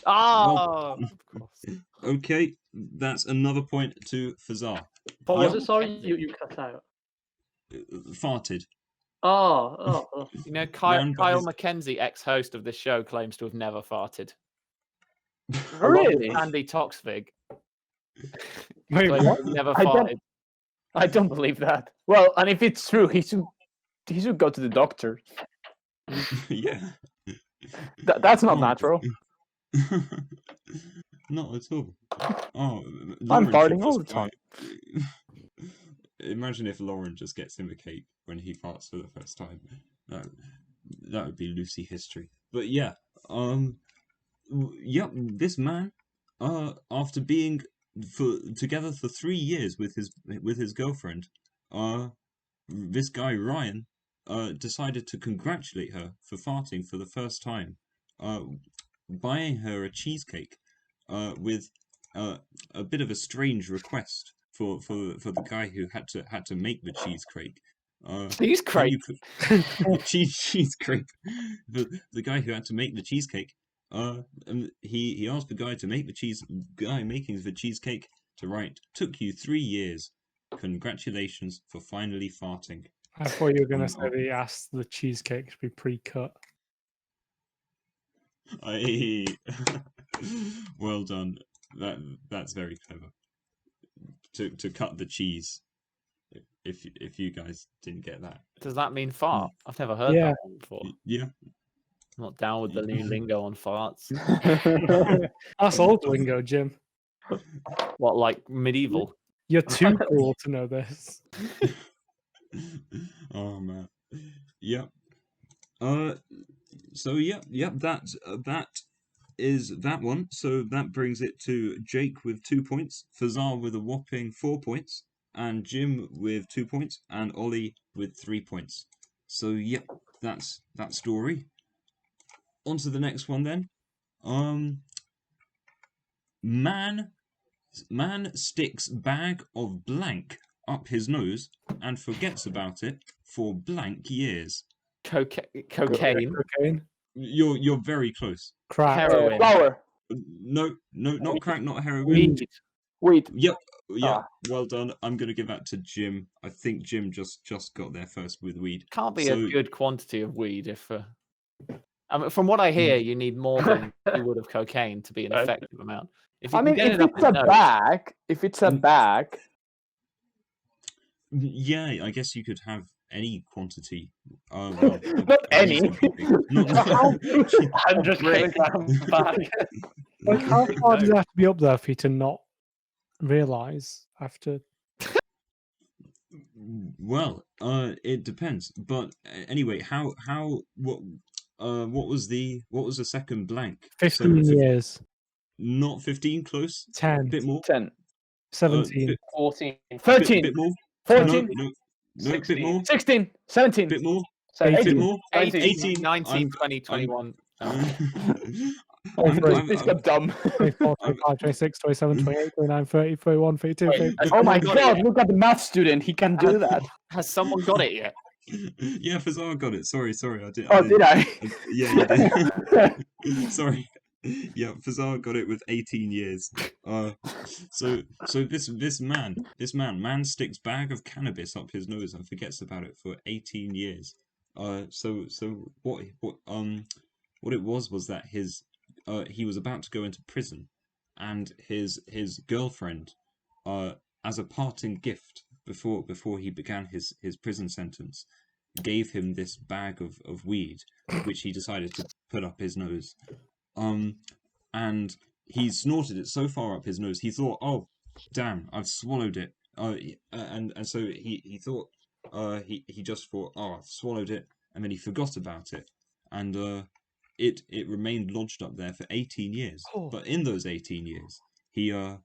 Speaker 3: Oh, of course.
Speaker 1: Okay, that's another point to Fazar.
Speaker 4: What was
Speaker 1: Yep.
Speaker 4: it? Sorry, you cut out.
Speaker 1: Farted.
Speaker 4: Oh.
Speaker 3: You know,
Speaker 1: Man by
Speaker 3: Kyle
Speaker 1: his-
Speaker 3: Mackenzie, ex-host of this show, claims to have never farted.
Speaker 2: Really?
Speaker 3: Andy Toxvig
Speaker 5: Wait,
Speaker 3: claims
Speaker 5: what?
Speaker 3: to have never
Speaker 2: I don't-
Speaker 3: farted.
Speaker 2: I don't believe that. Well, and if it's true, he should go to the doctor.
Speaker 1: Yeah.
Speaker 2: That's not
Speaker 1: Oh,
Speaker 2: natural.
Speaker 1: Not at all. Oh,
Speaker 2: I'm
Speaker 1: Lauren should
Speaker 2: farting all
Speaker 1: just
Speaker 2: the time.
Speaker 1: buy- Imagine if Lauren just gets him a cake when he farts for the first time. That would be Lucy history. But yeah, this man, after being together for 3 years with his girlfriend, this guy Ryan, decided to congratulate her for farting for the first time, buying her a cheesecake, with a bit of a strange request for the guy who had to make the cheesecake.
Speaker 3: He's
Speaker 1: Can
Speaker 3: great.
Speaker 1: you cheese crepe? The guy who had to make the cheesecake. And he asked the guy making the cheesecake to write, "Took you 3 years. Congratulations for finally farting."
Speaker 5: I thought you were going to
Speaker 1: Oh,
Speaker 5: say that he asked the cheesecake to be pre-cut.
Speaker 1: Well done. That's very clever. To cut the cheese. If you guys didn't get that.
Speaker 3: Does that mean fart? I've never heard
Speaker 5: Yeah.
Speaker 3: that one before.
Speaker 1: Yeah.
Speaker 3: I'm not down with the new lingo on farts.
Speaker 5: That's old lingo, Jim.
Speaker 3: What, like medieval?
Speaker 5: You're too cool to know this.
Speaker 1: Oh man. Yep. So yep. That is that one. So that brings it to Jake with 2 points, Fazar with a whopping 4 points, and Jim with 2 points, and Ollie with 3 points. So yep, that's that story. On to the next one then. Man sticks bag of blank up his nose and forgets about it for blank years.
Speaker 3: Cocaine.
Speaker 5: Cocaine,
Speaker 1: You're very close.
Speaker 5: crack,
Speaker 3: Heroin.
Speaker 2: Flour.
Speaker 1: No, not crack, not heroin.
Speaker 3: Weed.
Speaker 2: Wheat.
Speaker 1: Yep,
Speaker 2: Ah.
Speaker 1: well done. I'm gonna give that to Jim. I think Jim just got there first with weed.
Speaker 3: Can't be
Speaker 1: So-
Speaker 3: a good quantity of weed if. I mean, from what I hear, you need more than you would of cocaine to be an
Speaker 4: Right.
Speaker 3: effective amount. If you
Speaker 2: I
Speaker 3: can
Speaker 2: mean,
Speaker 3: get
Speaker 2: if
Speaker 3: it up
Speaker 2: it's
Speaker 3: your
Speaker 2: a
Speaker 3: nose,
Speaker 2: bag,
Speaker 1: Yeah, I guess you could have any quantity. Well,
Speaker 2: Not
Speaker 1: a
Speaker 2: any.
Speaker 1: reasonably big- not-
Speaker 4: 100
Speaker 3: Brick.
Speaker 4: kilogram bag.
Speaker 5: Like, how far does it have to be up there for you to not realise after?
Speaker 1: Well, it depends. But anyway, what was the second blank?
Speaker 5: 15 years,
Speaker 1: Not 15, close. A
Speaker 5: 10,
Speaker 1: bit more.
Speaker 2: 10,
Speaker 5: 17.
Speaker 4: 14.
Speaker 2: 13,
Speaker 1: Bit more.
Speaker 2: 14,
Speaker 1: No, bit
Speaker 4: 16.
Speaker 1: more.
Speaker 2: 16, 17.
Speaker 1: Bit more.
Speaker 4: 17.
Speaker 1: Bit more.
Speaker 3: 18,
Speaker 1: 18.
Speaker 3: 19,
Speaker 1: I'm-
Speaker 3: 20, 21.
Speaker 2: This got dumb.
Speaker 5: 24, 25, 26, 27, 28, 29, 30, 31, 32,
Speaker 4: Wait,
Speaker 5: 33.
Speaker 2: Oh my
Speaker 3: Got it
Speaker 2: god,
Speaker 3: yet?
Speaker 2: look at the math student. He can do that.
Speaker 3: Has someone got it yet?
Speaker 1: Yeah, Fazar got it. Sorry, I did.
Speaker 2: Oh, did I?
Speaker 1: Yeah, you did. Sorry. Yeah, Fazar got it with 18 years. So this man sticks bag of cannabis up his nose and forgets about it for 18 years. So what it was that his he was about to go into prison, and his girlfriend, as a parting gift before he began his prison sentence, gave him this bag of weed, which he decided to put up his nose. And he snorted it so far up his nose, he thought, "Oh, damn, I've swallowed it." And so he thought, he just thought, "Oh, I've swallowed it," and then he forgot about it, and it remained lodged up there for 18 years.
Speaker 3: Oh.
Speaker 1: But in those 18 years, he
Speaker 3: Died.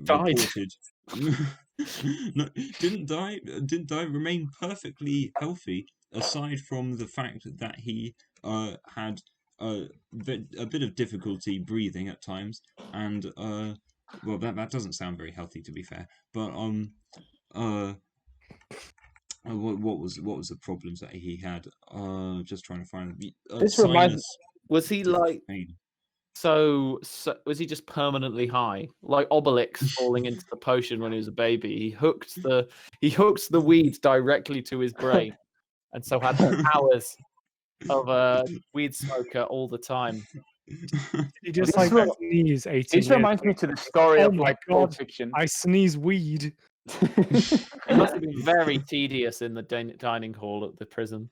Speaker 1: reported. No, didn't die. Remained perfectly healthy, aside from the fact that he had a bit of difficulty breathing at times, and well, that doesn't sound very healthy, to be fair. But what was the problems that he had? Just trying to find
Speaker 2: This reminds-
Speaker 1: sinus
Speaker 3: Was he like
Speaker 1: pain.
Speaker 3: so? Was he just permanently high, like Obelix falling into the potion when he was a baby? He hooked the weed directly to his brain, and so had the powers of a weed smoker all the time.
Speaker 5: He just
Speaker 2: This
Speaker 5: like
Speaker 2: re-
Speaker 5: sneeze 18
Speaker 2: This
Speaker 5: years.
Speaker 2: reminds me to the story
Speaker 5: Oh
Speaker 2: of
Speaker 5: my
Speaker 2: like Pulp
Speaker 5: God.
Speaker 2: Fiction.
Speaker 5: I sneeze weed.
Speaker 3: It must have been very tedious in the dining hall at the prison.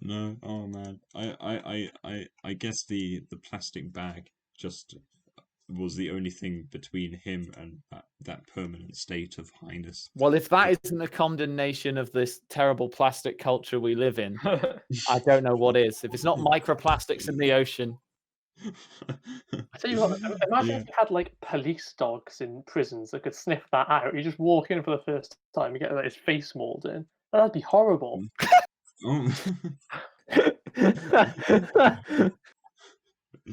Speaker 1: No, oh man, I guess the plastic bag just was the only thing between him and that permanent state of highness.
Speaker 3: Well, if that isn't a condemnation of this terrible plastic culture we live in, I don't know what is. If it's not microplastics in the ocean.
Speaker 4: I tell you what, imagine if you had like police dogs in prisons that could sniff that out. You just walk in for the first time, you get like his face mauled in. That'd be horrible.
Speaker 1: Oh.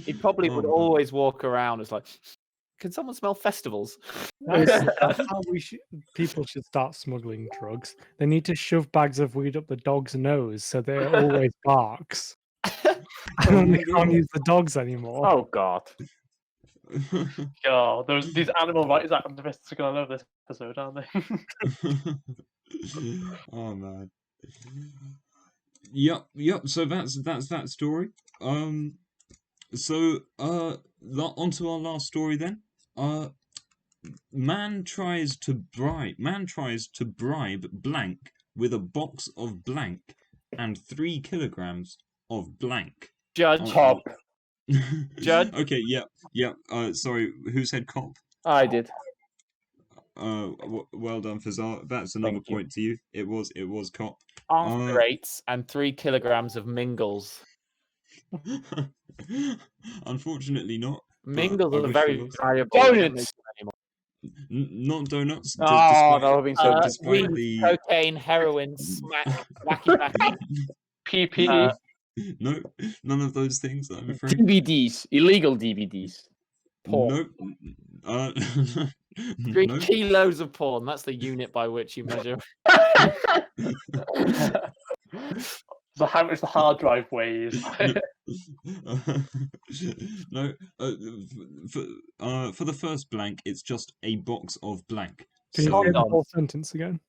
Speaker 3: He probably would
Speaker 1: Oh,
Speaker 3: always walk around as like, can someone smell festivals?
Speaker 5: That's how people should start smuggling drugs. They need to shove bags of weed up the dog's nose so that it always barks. And then they can't use the dogs anymore.
Speaker 2: Oh God.
Speaker 4: God, these animal rights activists are gonna love this episode, aren't they?
Speaker 1: Oh man. Yep. So that's that story. So on to our last story then. Man tries to bribe blank with a box of blank and 3 kilograms of blank.
Speaker 3: Judge.
Speaker 2: Cop.
Speaker 3: Judge.
Speaker 1: Okay. Yeah. Sorry. Who said cop?
Speaker 2: I did.
Speaker 1: Well done, Fazar. That's another
Speaker 2: Thank you.
Speaker 1: point to you. It was cop.
Speaker 3: Arthrates and 3 kilograms of mingles.
Speaker 1: Unfortunately, not.
Speaker 3: Mingles
Speaker 1: I
Speaker 3: are
Speaker 1: wish
Speaker 3: very
Speaker 1: it was.
Speaker 3: valuable. They don't make
Speaker 2: Donuts.
Speaker 3: them anymore.
Speaker 1: Not donuts.
Speaker 2: Oh, that would have been so
Speaker 1: despite
Speaker 2: good.
Speaker 3: Weed,
Speaker 1: the-
Speaker 3: cocaine, heroin, smack, wacky.
Speaker 4: PPE.
Speaker 1: No, none of those things. I'm afraid.
Speaker 2: DVDs, illegal DVDs.
Speaker 3: Porn.
Speaker 1: Nope.
Speaker 3: 3
Speaker 1: no.
Speaker 3: kilos of porn. That's the unit by which you measure.
Speaker 4: So how much the hard drive weighs.
Speaker 1: No. For the first blank, it's just a box of blank.
Speaker 5: Can you
Speaker 1: So,
Speaker 5: say the whole sentence again?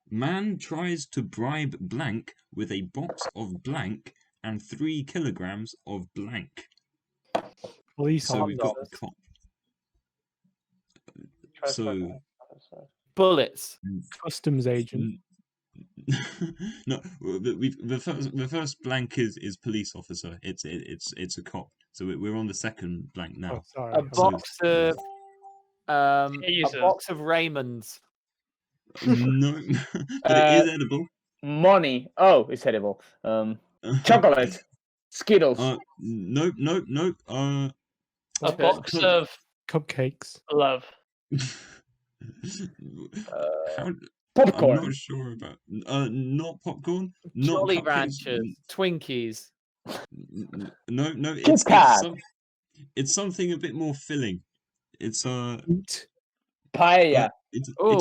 Speaker 1: man tries to bribe blank with a box of blank and 3 kilograms of blank.
Speaker 5: Police
Speaker 1: So we've got
Speaker 3: Condoms.
Speaker 1: the cop. So
Speaker 3: Bullets.
Speaker 5: customs agent.
Speaker 1: No, the first blank is police officer. It's a cop. So we're on the second blank now.
Speaker 5: Oh, sorry.
Speaker 3: A box of a
Speaker 4: Jesus.
Speaker 3: box of Raymonds.
Speaker 1: No, but it is edible.
Speaker 2: Money. Oh, it's edible. Chocolate. Skittles.
Speaker 1: Nope.
Speaker 4: A
Speaker 3: Okay.
Speaker 4: box of
Speaker 5: Cupcakes.
Speaker 4: love.
Speaker 1: How,
Speaker 2: Popcorn.
Speaker 1: I'm not sure about. Not popcorn. Not
Speaker 3: Jolly
Speaker 1: cupcakes,
Speaker 3: Ranchers. Twinkies.
Speaker 1: No.
Speaker 2: Kit Kat.
Speaker 1: It's something a bit more filling. It's
Speaker 5: Meat.
Speaker 2: Paella.
Speaker 3: Oh,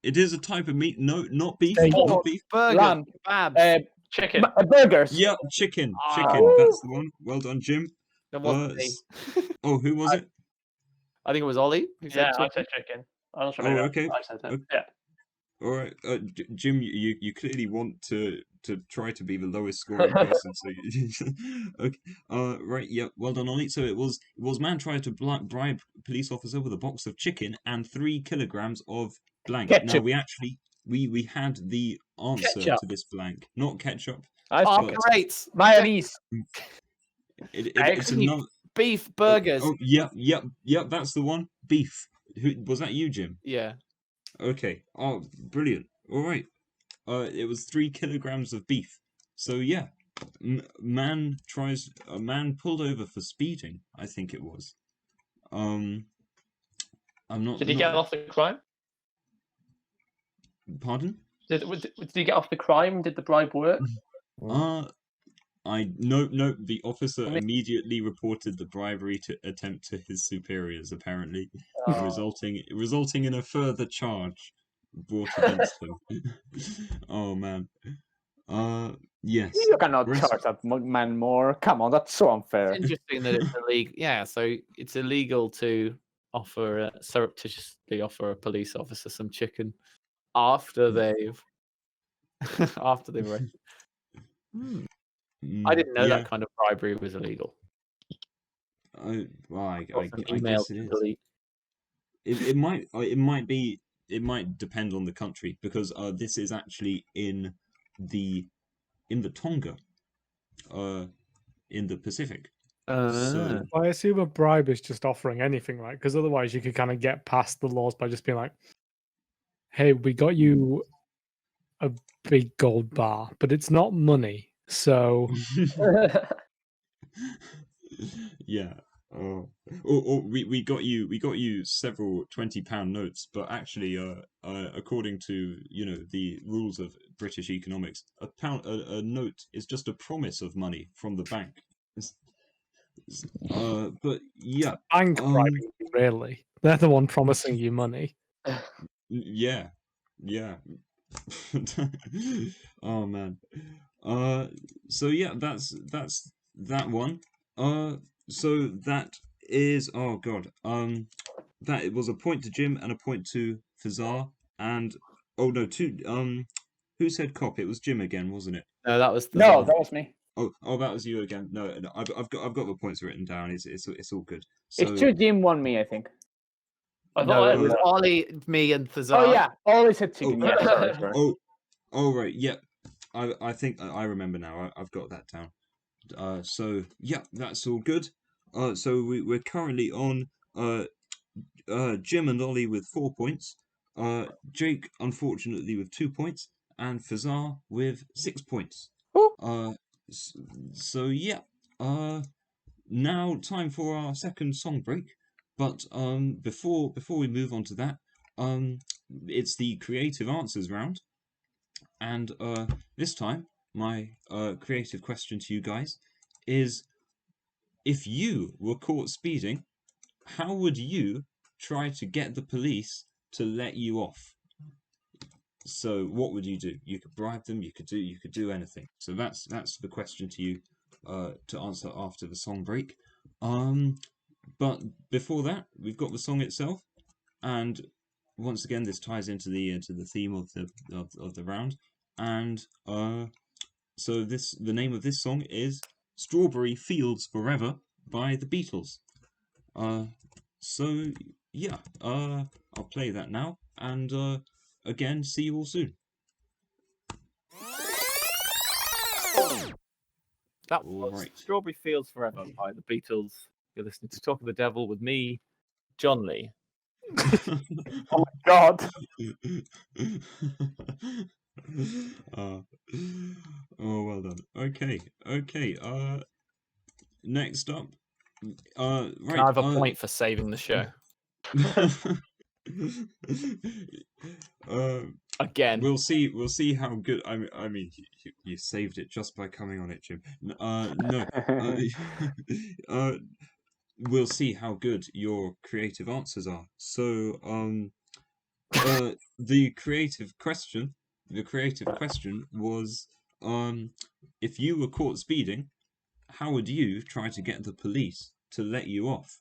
Speaker 1: it is a type of meat. No, not beef.
Speaker 5: Steak.
Speaker 1: Not beef.
Speaker 3: Burger.
Speaker 2: Lamb.
Speaker 3: Kebabs.
Speaker 4: Chicken.
Speaker 2: Burgers.
Speaker 1: Yeah, chicken.
Speaker 3: Ah.
Speaker 1: That's the one. Well done, Jim.
Speaker 3: That wasn't me.
Speaker 1: Oh, who was it?
Speaker 3: I think it was Ollie who said
Speaker 4: Yeah, I
Speaker 3: chicken.
Speaker 4: said chicken. I'm not sure.
Speaker 1: Oh,
Speaker 4: maybe
Speaker 1: okay.
Speaker 4: I said it.
Speaker 1: Okay.
Speaker 4: Yeah.
Speaker 1: All right, Jim, you clearly want to try to be the lowest scoring person. So, okay, right, yeah, well done, Ollie. So it was man tried to bribe police officer with a box of chicken and 3 kilograms of blank. Now
Speaker 2: Ketchup.
Speaker 1: we actually we had the answer
Speaker 3: Ketchup.
Speaker 1: to this blank, not ketchup.
Speaker 2: I
Speaker 3: Oh,
Speaker 2: think
Speaker 1: but
Speaker 3: great!
Speaker 2: mayonnaise.
Speaker 1: it's
Speaker 3: Excellent.
Speaker 1: another.
Speaker 3: Beef burgers.
Speaker 1: Oh, yep, that's the one. Beef. Who was that? You, Jim?
Speaker 3: Yeah.
Speaker 1: Okay. Oh, brilliant. All right. It was 3 kilograms of beef. So yeah, a man pulled over for speeding. I think it was. I'm not.
Speaker 4: Did he get off the crime?
Speaker 1: Pardon?
Speaker 4: Did he get off the crime? Did the bribe work?
Speaker 1: No. The officer
Speaker 4: I mean-
Speaker 1: immediately reported the bribery attempt to his superiors. Apparently,
Speaker 4: Oh.
Speaker 1: resulting in a further charge brought against him. Oh man. Yes.
Speaker 2: You cannot
Speaker 1: Rest-
Speaker 2: charge that man more. Come on, that's so unfair.
Speaker 3: It's interesting that it's illegal. Yeah, so it's illegal to surreptitiously offer a police officer some chicken after they've arrested. I didn't know
Speaker 1: yeah,
Speaker 3: that kind of bribery was illegal.
Speaker 1: well, I
Speaker 3: Got some
Speaker 1: guess
Speaker 3: emails
Speaker 1: it
Speaker 3: to
Speaker 1: is.
Speaker 3: delete.
Speaker 1: It might depend on the country because this is actually in the Tonga, in the Pacific. So
Speaker 5: I assume a bribe is just offering anything, right? Because otherwise you could kind of get past the laws by just being like, hey, we got you a big gold bar, but it's not money. So
Speaker 1: yeah. Or we got you several £20 notes, but actually, according to the rules of British economics, a note is just a promise of money from the bank. But yeah,
Speaker 5: bank bribing, you, really. They're the one promising you money.
Speaker 1: yeah. Oh man. So yeah, that's that one. So that is, oh god. That it was a point to Jim and a point to Fazar and oh no, who said cop? It was Jim again, wasn't it?
Speaker 3: No, that was the
Speaker 2: No,
Speaker 3: Zara.
Speaker 2: that was me.
Speaker 1: Oh, that was you again. No, I've got the points written down. It's all good.
Speaker 2: It's
Speaker 1: So
Speaker 2: 2 Jim, 1 me, I think.
Speaker 4: I
Speaker 3: No,
Speaker 4: thought
Speaker 3: it was Ollie, me, and Thazar.
Speaker 2: Oh yeah, always said chicken.
Speaker 1: Oh.
Speaker 2: Yeah, sorry.
Speaker 1: oh right, yeah. I think I remember now. I've got that down. So yeah, that's all good. So we're currently on Jim and Ollie with 4 points. Jake unfortunately with 2 points, and Fazar with 6 points.
Speaker 2: Ooh.
Speaker 1: So yeah. Now time for our second song break. But before we move on to that, it's the creative answers round, and this time my creative question to you guys is: if you were caught speeding, how would you try to get the police to let you off? So what would you do? You could bribe them. You could do anything. So that's the question to you to answer after the song break. But before that, we've got the song itself, and once again, this ties into the theme of the round. And so the name of this song is "Strawberry Fields Forever" by the Beatles. So yeah, I'll play that now, and again, see you all soon.
Speaker 3: That
Speaker 1: All
Speaker 3: was
Speaker 1: right.
Speaker 3: Strawberry Fields Forever by the Beatles. You're listening to Talk of the Devil with me, John Lee.
Speaker 2: Oh my god.
Speaker 1: Oh, well done. Okay. Next up, right.
Speaker 3: Can I have a point for saving the show? Again.
Speaker 1: We'll see how good. I mean, you saved it just by coming on it, Jim. No. We'll see how good your creative answers are. So, the creative question was, if you were caught speeding, how would you try to get the police to let you off?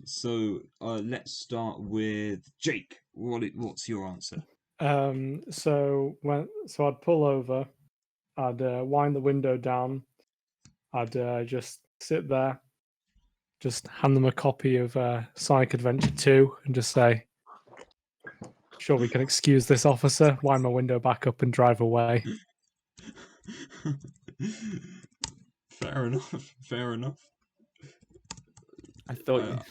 Speaker 1: So let's start with Jake. What's your answer?
Speaker 5: So I'd pull over, I'd wind the window down, I'd just sit there, just hand them a copy of Sonic Adventure 2 and just say, "Sure, we can excuse this officer," wind my window back up and drive away.
Speaker 1: Fair enough. Fair enough.
Speaker 3: I thought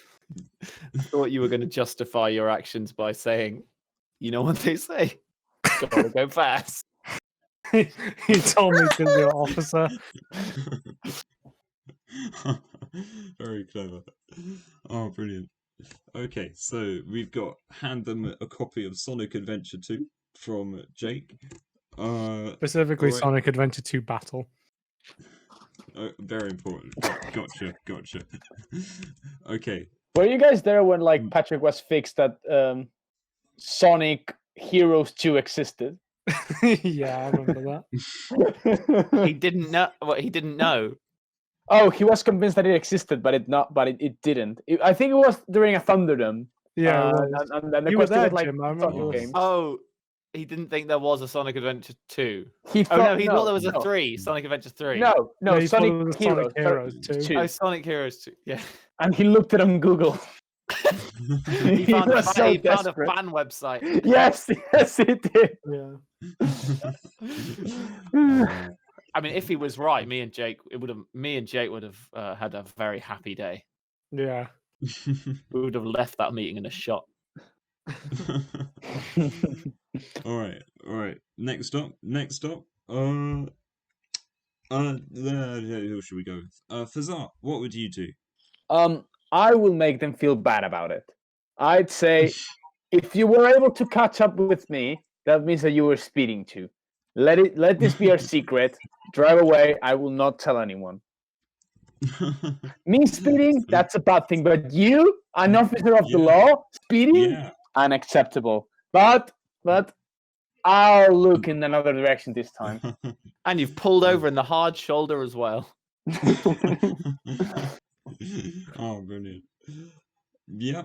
Speaker 3: you were going to justify your actions by saying, "You know what they say? Gotta go fast."
Speaker 5: He told me because you're officer.
Speaker 1: Very clever. Oh, brilliant. Okay, so we've got hand them a copy of Sonic Adventure 2 from Jake.
Speaker 5: Specifically,
Speaker 1: alright.
Speaker 5: Sonic Adventure 2 Battle.
Speaker 1: Very important. Gotcha. Okay.
Speaker 2: Were you guys there when like Patrick was fixed that Sonic Heroes 2 existed?
Speaker 5: Yeah, I remember that.
Speaker 3: He didn't know what he didn't know.
Speaker 2: Oh, he was convinced that it existed, but it didn't. I think it was during a Thunderdome.
Speaker 5: Yeah, it was.
Speaker 2: And the
Speaker 5: You were
Speaker 2: question
Speaker 5: there,
Speaker 2: was like
Speaker 5: Jim, I
Speaker 2: Sonic
Speaker 5: remember.
Speaker 2: games.
Speaker 3: Oh, he didn't think there was a Sonic Adventure 2.
Speaker 2: He
Speaker 3: Oh
Speaker 2: thought,
Speaker 3: no, he thought there was a
Speaker 2: no.
Speaker 3: 3, Sonic Adventure 3.
Speaker 2: No,
Speaker 5: he thought it
Speaker 2: Sonic
Speaker 5: was
Speaker 2: Heroes.
Speaker 5: Sonic Heroes 2.
Speaker 3: Oh, Sonic Heroes 2. Yeah.
Speaker 2: And he looked it on Google.
Speaker 3: He found,
Speaker 2: was so
Speaker 3: he found a
Speaker 2: desperate.
Speaker 3: fan website.
Speaker 2: Yes, he did.
Speaker 5: Yeah.
Speaker 3: I mean, if he was right, me and Jake would have had a very happy day.
Speaker 5: Yeah.
Speaker 3: We would have left that meeting in a shot.
Speaker 1: All right. Next up. Who should we go with? Fazar, what would you do?
Speaker 2: I will make them feel bad about it. I'd say, if you were able to catch up with me, that means that you were speeding too. Let this be our secret. Drive away. I will not tell anyone. Me speeding, that's a bad thing. But you, an officer of the law, speeding,
Speaker 1: Yeah.
Speaker 2: unacceptable. But I'll look in another direction this time.
Speaker 3: And you've pulled over in the hard shoulder as well.
Speaker 1: Oh, brilliant. Yeah.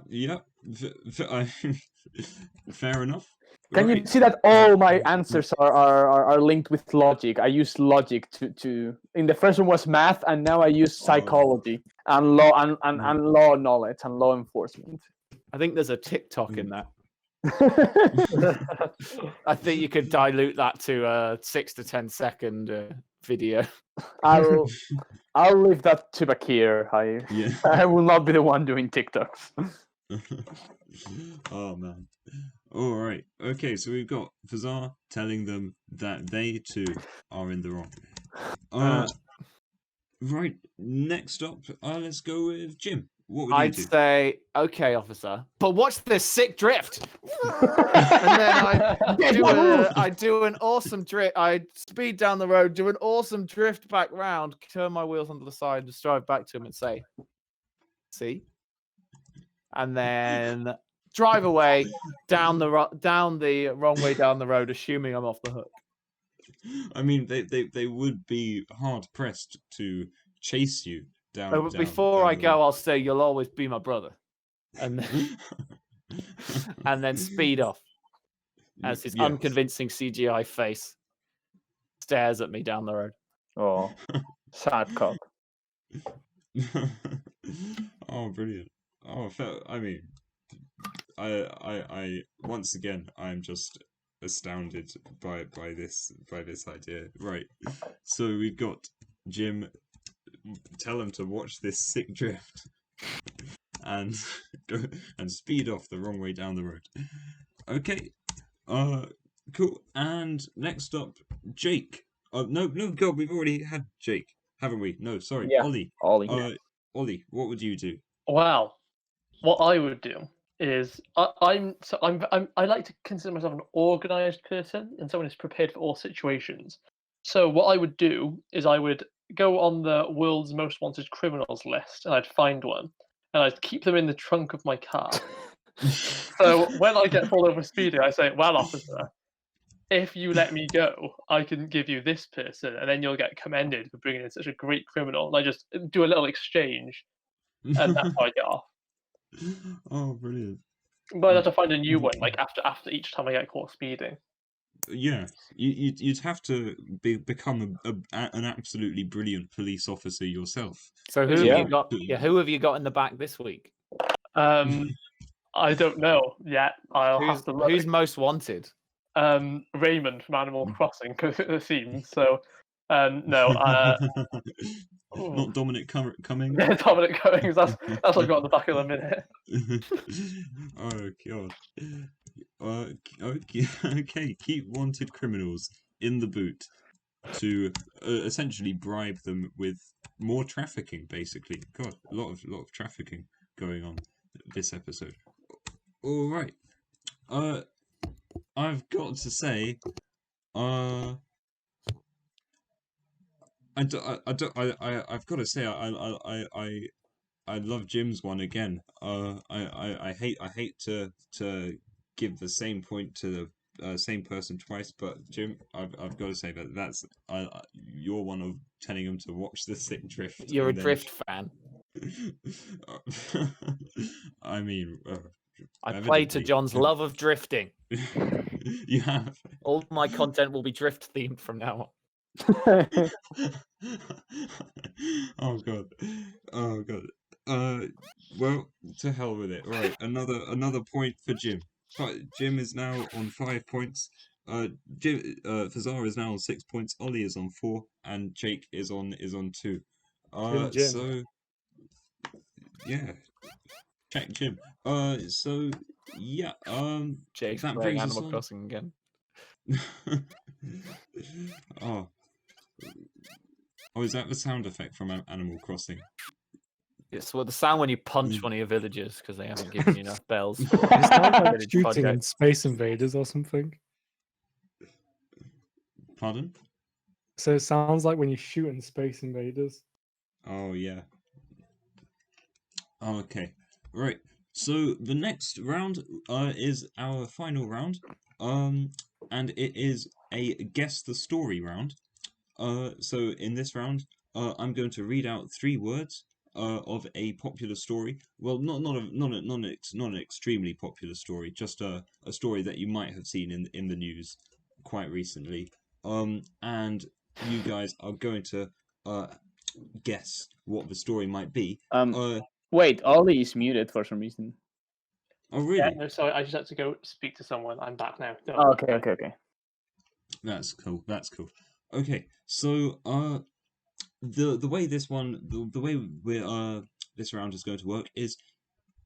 Speaker 1: Fair enough.
Speaker 2: Can you
Speaker 1: Right.
Speaker 2: see that all my answers are linked with logic? I use logic to in the first one was math, and now I use psychology and law and law knowledge and law enforcement.
Speaker 3: I think there's a TikTok in that. I think you could dilute that to a 6 to 10 second video.
Speaker 2: I'll leave that to Bakir.
Speaker 1: Yeah.
Speaker 2: I will not be the one doing TikToks.
Speaker 1: Oh man. All right. Okay, so we've got Fazar telling them that they too are in the wrong. Right. Next up, let's go with Jim. What would you
Speaker 3: I'd
Speaker 1: do?
Speaker 3: say, okay, officer, but watch this sick drift. And then I do an awesome drift. I speed down the road, do an awesome drift back round, turn my wheels onto the side, just drive back to him and say, "See," and then drive away down the wrong way down the road, assuming I'm off the hook.
Speaker 1: I mean, they would be hard pressed to chase you down.
Speaker 3: But before I go, I'll say, "You'll always be my brother," and then speed off as his unconvincing CGI face stares at me down the road.
Speaker 2: Oh, sad cop.
Speaker 1: Oh, brilliant! Oh, I mean, I once again, I'm just astounded by this idea. Right, so we've got Jim. Tell him to watch this sick drift and go and speed off the wrong way down the road. Okay, cool. And next up, Jake. No, God, we've already had Jake, haven't we? No, sorry,
Speaker 2: Yeah.
Speaker 1: Ollie. Ollie, what would you do?
Speaker 4: Well, what I would do is I like to consider myself an organized person and someone who's prepared for all situations. So what I would do is I would go on the world's most wanted criminals list and I'd find one and I'd keep them in the trunk of my car. So when I get pulled over speeding, I say, "Well, officer, if you let me go, I can give you this person, and then you'll get commended for bringing in such a great criminal." And I just do a little exchange, and that's how I get off.
Speaker 1: Oh, brilliant!
Speaker 4: But I have to find a new one, like after each time I get caught speeding.
Speaker 1: Yeah, you'd have to become an absolutely brilliant police officer yourself.
Speaker 3: So who
Speaker 2: Yeah.
Speaker 3: have you got? Yeah, who have you got in the back this week?
Speaker 4: I don't know yet. I'll have to look.
Speaker 3: Who's most wanted?
Speaker 4: Raymond from Animal Crossing, because it seems so. No,
Speaker 1: Not Dominic Cummings.
Speaker 4: Dominic Cummings. That's what I've got in the back of the minute.
Speaker 1: Oh god. Okay, keep wanted criminals in the boot to essentially bribe them with more trafficking. Basically, God, a lot of trafficking going on this episode. All right. I've got to say, I've got to say, I love Jim's one again. I hate to give the same point to the same person twice, but Jim, I've got to say that's you're one of telling him to watch the Sick Drift.
Speaker 3: You're a
Speaker 1: and then-
Speaker 3: Drift fan.
Speaker 1: I mean,
Speaker 3: I play to
Speaker 1: evidently.
Speaker 3: John's love of drifting.
Speaker 1: You have.
Speaker 3: All my content will be drift themed from now on.
Speaker 1: Oh god. Oh god. Well, to hell with it. Right, another point for Jim. Jim is now on 5 points. Fazar is now on 6 points. Ollie is on 4, and Jake is on 2.
Speaker 5: Jim.
Speaker 1: So yeah, check Jim. So yeah.
Speaker 3: Jake's
Speaker 1: that
Speaker 3: playing
Speaker 1: brings us
Speaker 3: Animal
Speaker 1: on.
Speaker 3: Crossing again.
Speaker 1: Oh, is that the sound effect from Animal Crossing?
Speaker 3: It's the sound when you punch one of your villagers because they haven't given you enough bells.
Speaker 5: It's like
Speaker 3: Village
Speaker 5: shooting
Speaker 3: project.
Speaker 5: in Space Invaders or something.
Speaker 1: Pardon?
Speaker 5: So it sounds like when you shoot in Space Invaders.
Speaker 1: Oh yeah. Okay, right. So the next round is our final round, and it is a guess the story round. So in this round, I'm going to read out 3 words of a popular story. Well, not an extremely popular story, just a story that you might have seen in the news quite recently. And you guys are going to guess what the story might be.
Speaker 2: Wait, Ollie is muted for some reason.
Speaker 1: Oh really?
Speaker 4: Yeah, no, sorry, I just had to go speak to someone. I'm back now. No.
Speaker 2: Oh, okay.
Speaker 1: That's cool. Okay, so the way this one the way we're this round is going to work is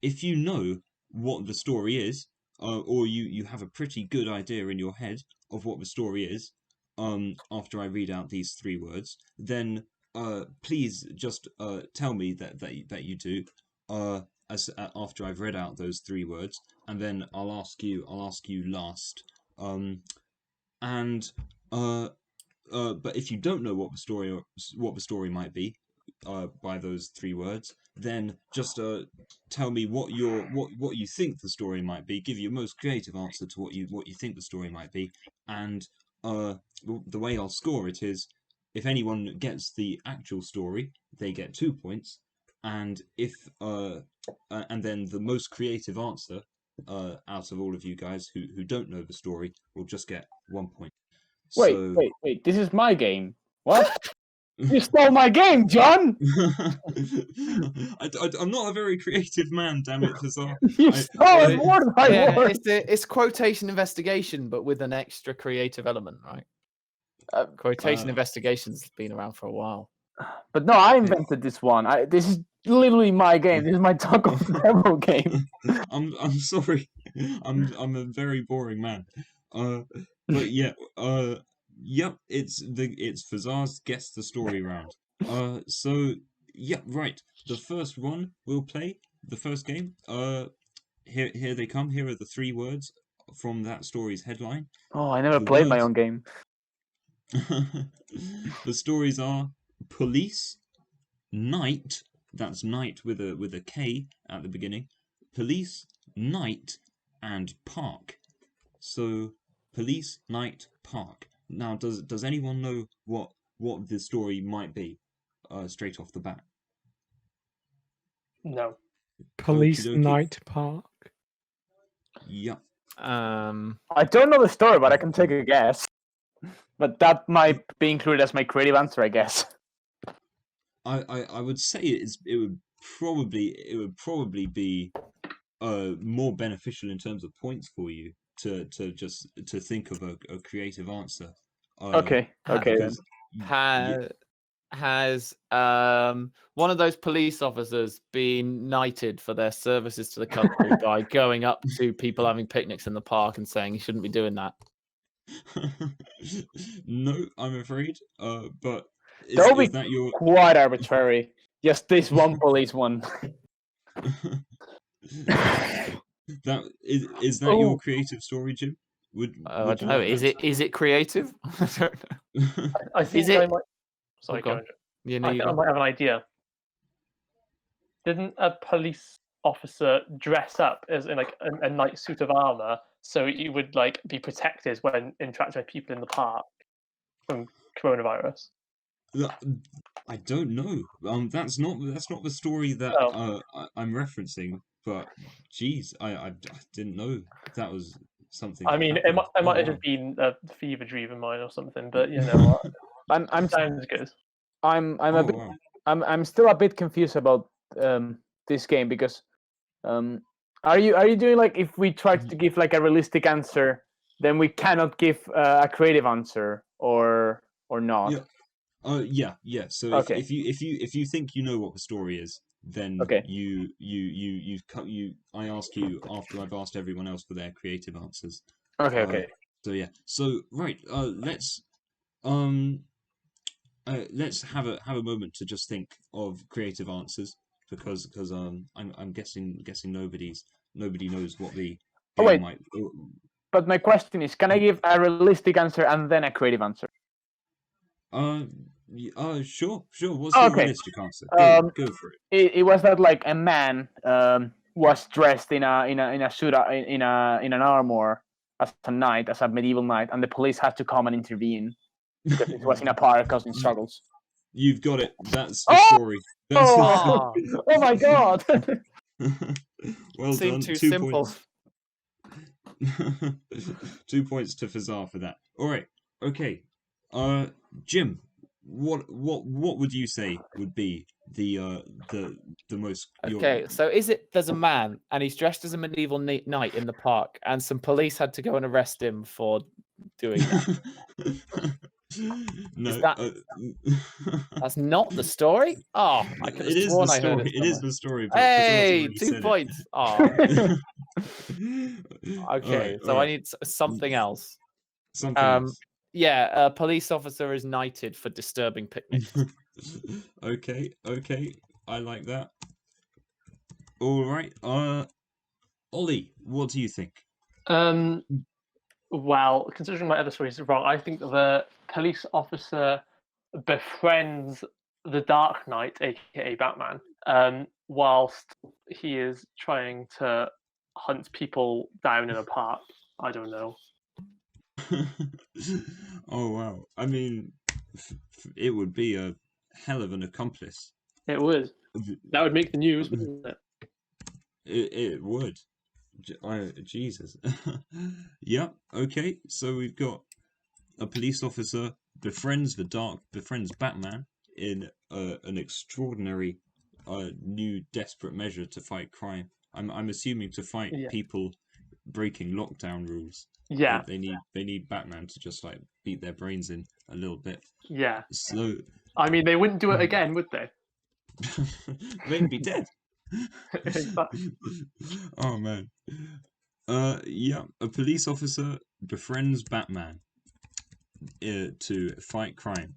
Speaker 1: if you know what the story is, or you have a pretty good idea in your head of what the story is, after I read out these 3 words, then please just tell me that you do after I've read out those 3 words, and then I'll ask you last. But if you don't know what the story might be by those 3 words, then just tell me what you think the story might be. Give your most creative answer to what you think the story might be, and the way I'll score it is if anyone gets the actual story, they get 2 points, and if and then the most creative answer out of all of you guys who don't know the story will just get 1 point.
Speaker 2: Wait! This is my game. What? You stole my game, John!
Speaker 1: I'm not a very creative man, damn it, Fazar.
Speaker 2: You stole it more than I want.
Speaker 3: It's quotation investigation, but with an extra creative element, right? Quotation investigation's been around for a while.
Speaker 2: But no, I invented this one. This is literally my game. This is my Talk of the Devil game.
Speaker 1: I'm sorry. I'm a very boring man. But yeah, yep, it's Fazar's Guess the Story round. So yeah, right. The first one we'll play, the first game. Here they come. Here are the 3 words from that story's headline.
Speaker 2: Oh, I never
Speaker 1: The
Speaker 2: played my
Speaker 1: words-
Speaker 2: own game.
Speaker 1: The stories are police, night. That's night with a K at the beginning. Police, night, and park. So police, night, park. Now, does anyone know what the story might be? Straight off the bat.
Speaker 4: No.
Speaker 5: Police
Speaker 1: Okey-dokey.
Speaker 5: Night Park.
Speaker 1: Yeah.
Speaker 2: I don't know the story, but I can take a guess. But that might be included as my creative answer, I guess.
Speaker 1: I would say it would probably be more beneficial in terms of points for you to just to think of a creative answer.
Speaker 2: Okay, okay then.
Speaker 1: Because y-
Speaker 3: Has one of those police officers been knighted for their services to the country by going up to people having picnics in the park and saying you shouldn't be doing that?
Speaker 1: no, I'm afraid. But
Speaker 2: That would
Speaker 1: is
Speaker 2: be
Speaker 1: that your
Speaker 2: quite arbitrary. Just this one police one.
Speaker 1: that is that your
Speaker 2: Oh.
Speaker 1: creative story, Jim?
Speaker 3: I
Speaker 1: Would
Speaker 3: don't
Speaker 1: you
Speaker 3: know.
Speaker 1: like
Speaker 3: Is it creative? I don't know.
Speaker 4: I think
Speaker 3: it-
Speaker 4: I might. Sorry,
Speaker 3: go on.
Speaker 4: Andrew.
Speaker 3: You know,
Speaker 4: I
Speaker 3: you
Speaker 4: think I
Speaker 3: go.
Speaker 4: might have an idea. Didn't a police officer dress up as in like a nice suit of armor so you would like be protected when interacting with people in the park from coronavirus?
Speaker 1: I don't know. That's not the story that
Speaker 4: Oh.
Speaker 1: I'm referencing. But geez, I didn't know that was something.
Speaker 4: I
Speaker 1: that
Speaker 4: mean, it
Speaker 1: happened.
Speaker 4: might have
Speaker 1: wow.
Speaker 4: just been a fever dream of mine or something, but you know what?
Speaker 2: I'm
Speaker 4: Sounds good.
Speaker 2: I'm
Speaker 1: Oh,
Speaker 2: a bit
Speaker 1: wow.
Speaker 2: I'm still a bit confused about this game because are you doing like if we try to give like a realistic answer, then we cannot give a creative answer or not?
Speaker 1: Yeah. Yeah. So
Speaker 2: Okay.
Speaker 1: if you think you know what the story is, then
Speaker 2: Okay.
Speaker 1: I ask you after I've asked everyone else for their creative answers.
Speaker 2: Okay. Okay.
Speaker 1: So yeah. So right. Let's have a moment to just think of creative answers because I'm guessing nobody knows what the
Speaker 2: Oh
Speaker 1: game
Speaker 2: wait,
Speaker 1: might.
Speaker 2: but my question is, can I give a realistic answer and then a creative answer?
Speaker 1: Sure. What's
Speaker 2: Oh,
Speaker 1: your
Speaker 2: okay.
Speaker 1: realistic answer? Go for it.
Speaker 2: It was that like a man was dressed in a suit in an armor as a knight, as a medieval knight, and the police had to come and intervene because it was in a park causing struggles.
Speaker 1: You've got it. That's the
Speaker 2: Oh!
Speaker 1: story. That's
Speaker 3: Oh,
Speaker 2: Oh my god!
Speaker 1: well
Speaker 3: seemed
Speaker 1: done.
Speaker 3: too
Speaker 1: 2
Speaker 3: simple.
Speaker 1: points. 2 points to Fazar for that. All right. Okay. Jim, what would you say would be the most
Speaker 3: Okay, so there's a man and he's dressed as a medieval knight in the park, and some police had to go and arrest him for doing that.
Speaker 1: No,
Speaker 3: That's not the story? Oh, I could have
Speaker 1: it is
Speaker 3: sworn
Speaker 1: the
Speaker 3: I heard
Speaker 1: story.
Speaker 3: it
Speaker 1: It is
Speaker 3: somewhere.
Speaker 1: the story. But Fazar's
Speaker 3: Hey,
Speaker 1: already
Speaker 3: 2
Speaker 1: said it.
Speaker 3: points. Oh, okay. So I need something else.
Speaker 1: Something else.
Speaker 3: Yeah, a police officer is knighted for disturbing picnics.
Speaker 1: Okay. I like that. All right. Ollie, what do you think?
Speaker 4: Well, considering my other stories are wrong, I think the police officer befriends the Dark Knight, aka Batman, whilst he is trying to hunt people down in a park. I don't know.
Speaker 1: Oh wow. I mean, it would be a hell of an accomplice.
Speaker 4: It would. That would make the news, wouldn't it?
Speaker 1: It would. Jesus. Yeah. Okay. So we've got a police officer befriends Batman in an extraordinary new desperate measure to fight crime. I'm assuming to fight
Speaker 4: Yeah.
Speaker 1: people breaking lockdown rules.
Speaker 4: Yeah,
Speaker 1: They need Batman to just like beat their brains in a little bit.
Speaker 4: yeah.
Speaker 1: So
Speaker 4: I mean, they wouldn't do it again, would they?
Speaker 1: they'd be dead.
Speaker 4: Exactly.
Speaker 1: Oh man. Yeah, a police officer befriends Batman to fight crime.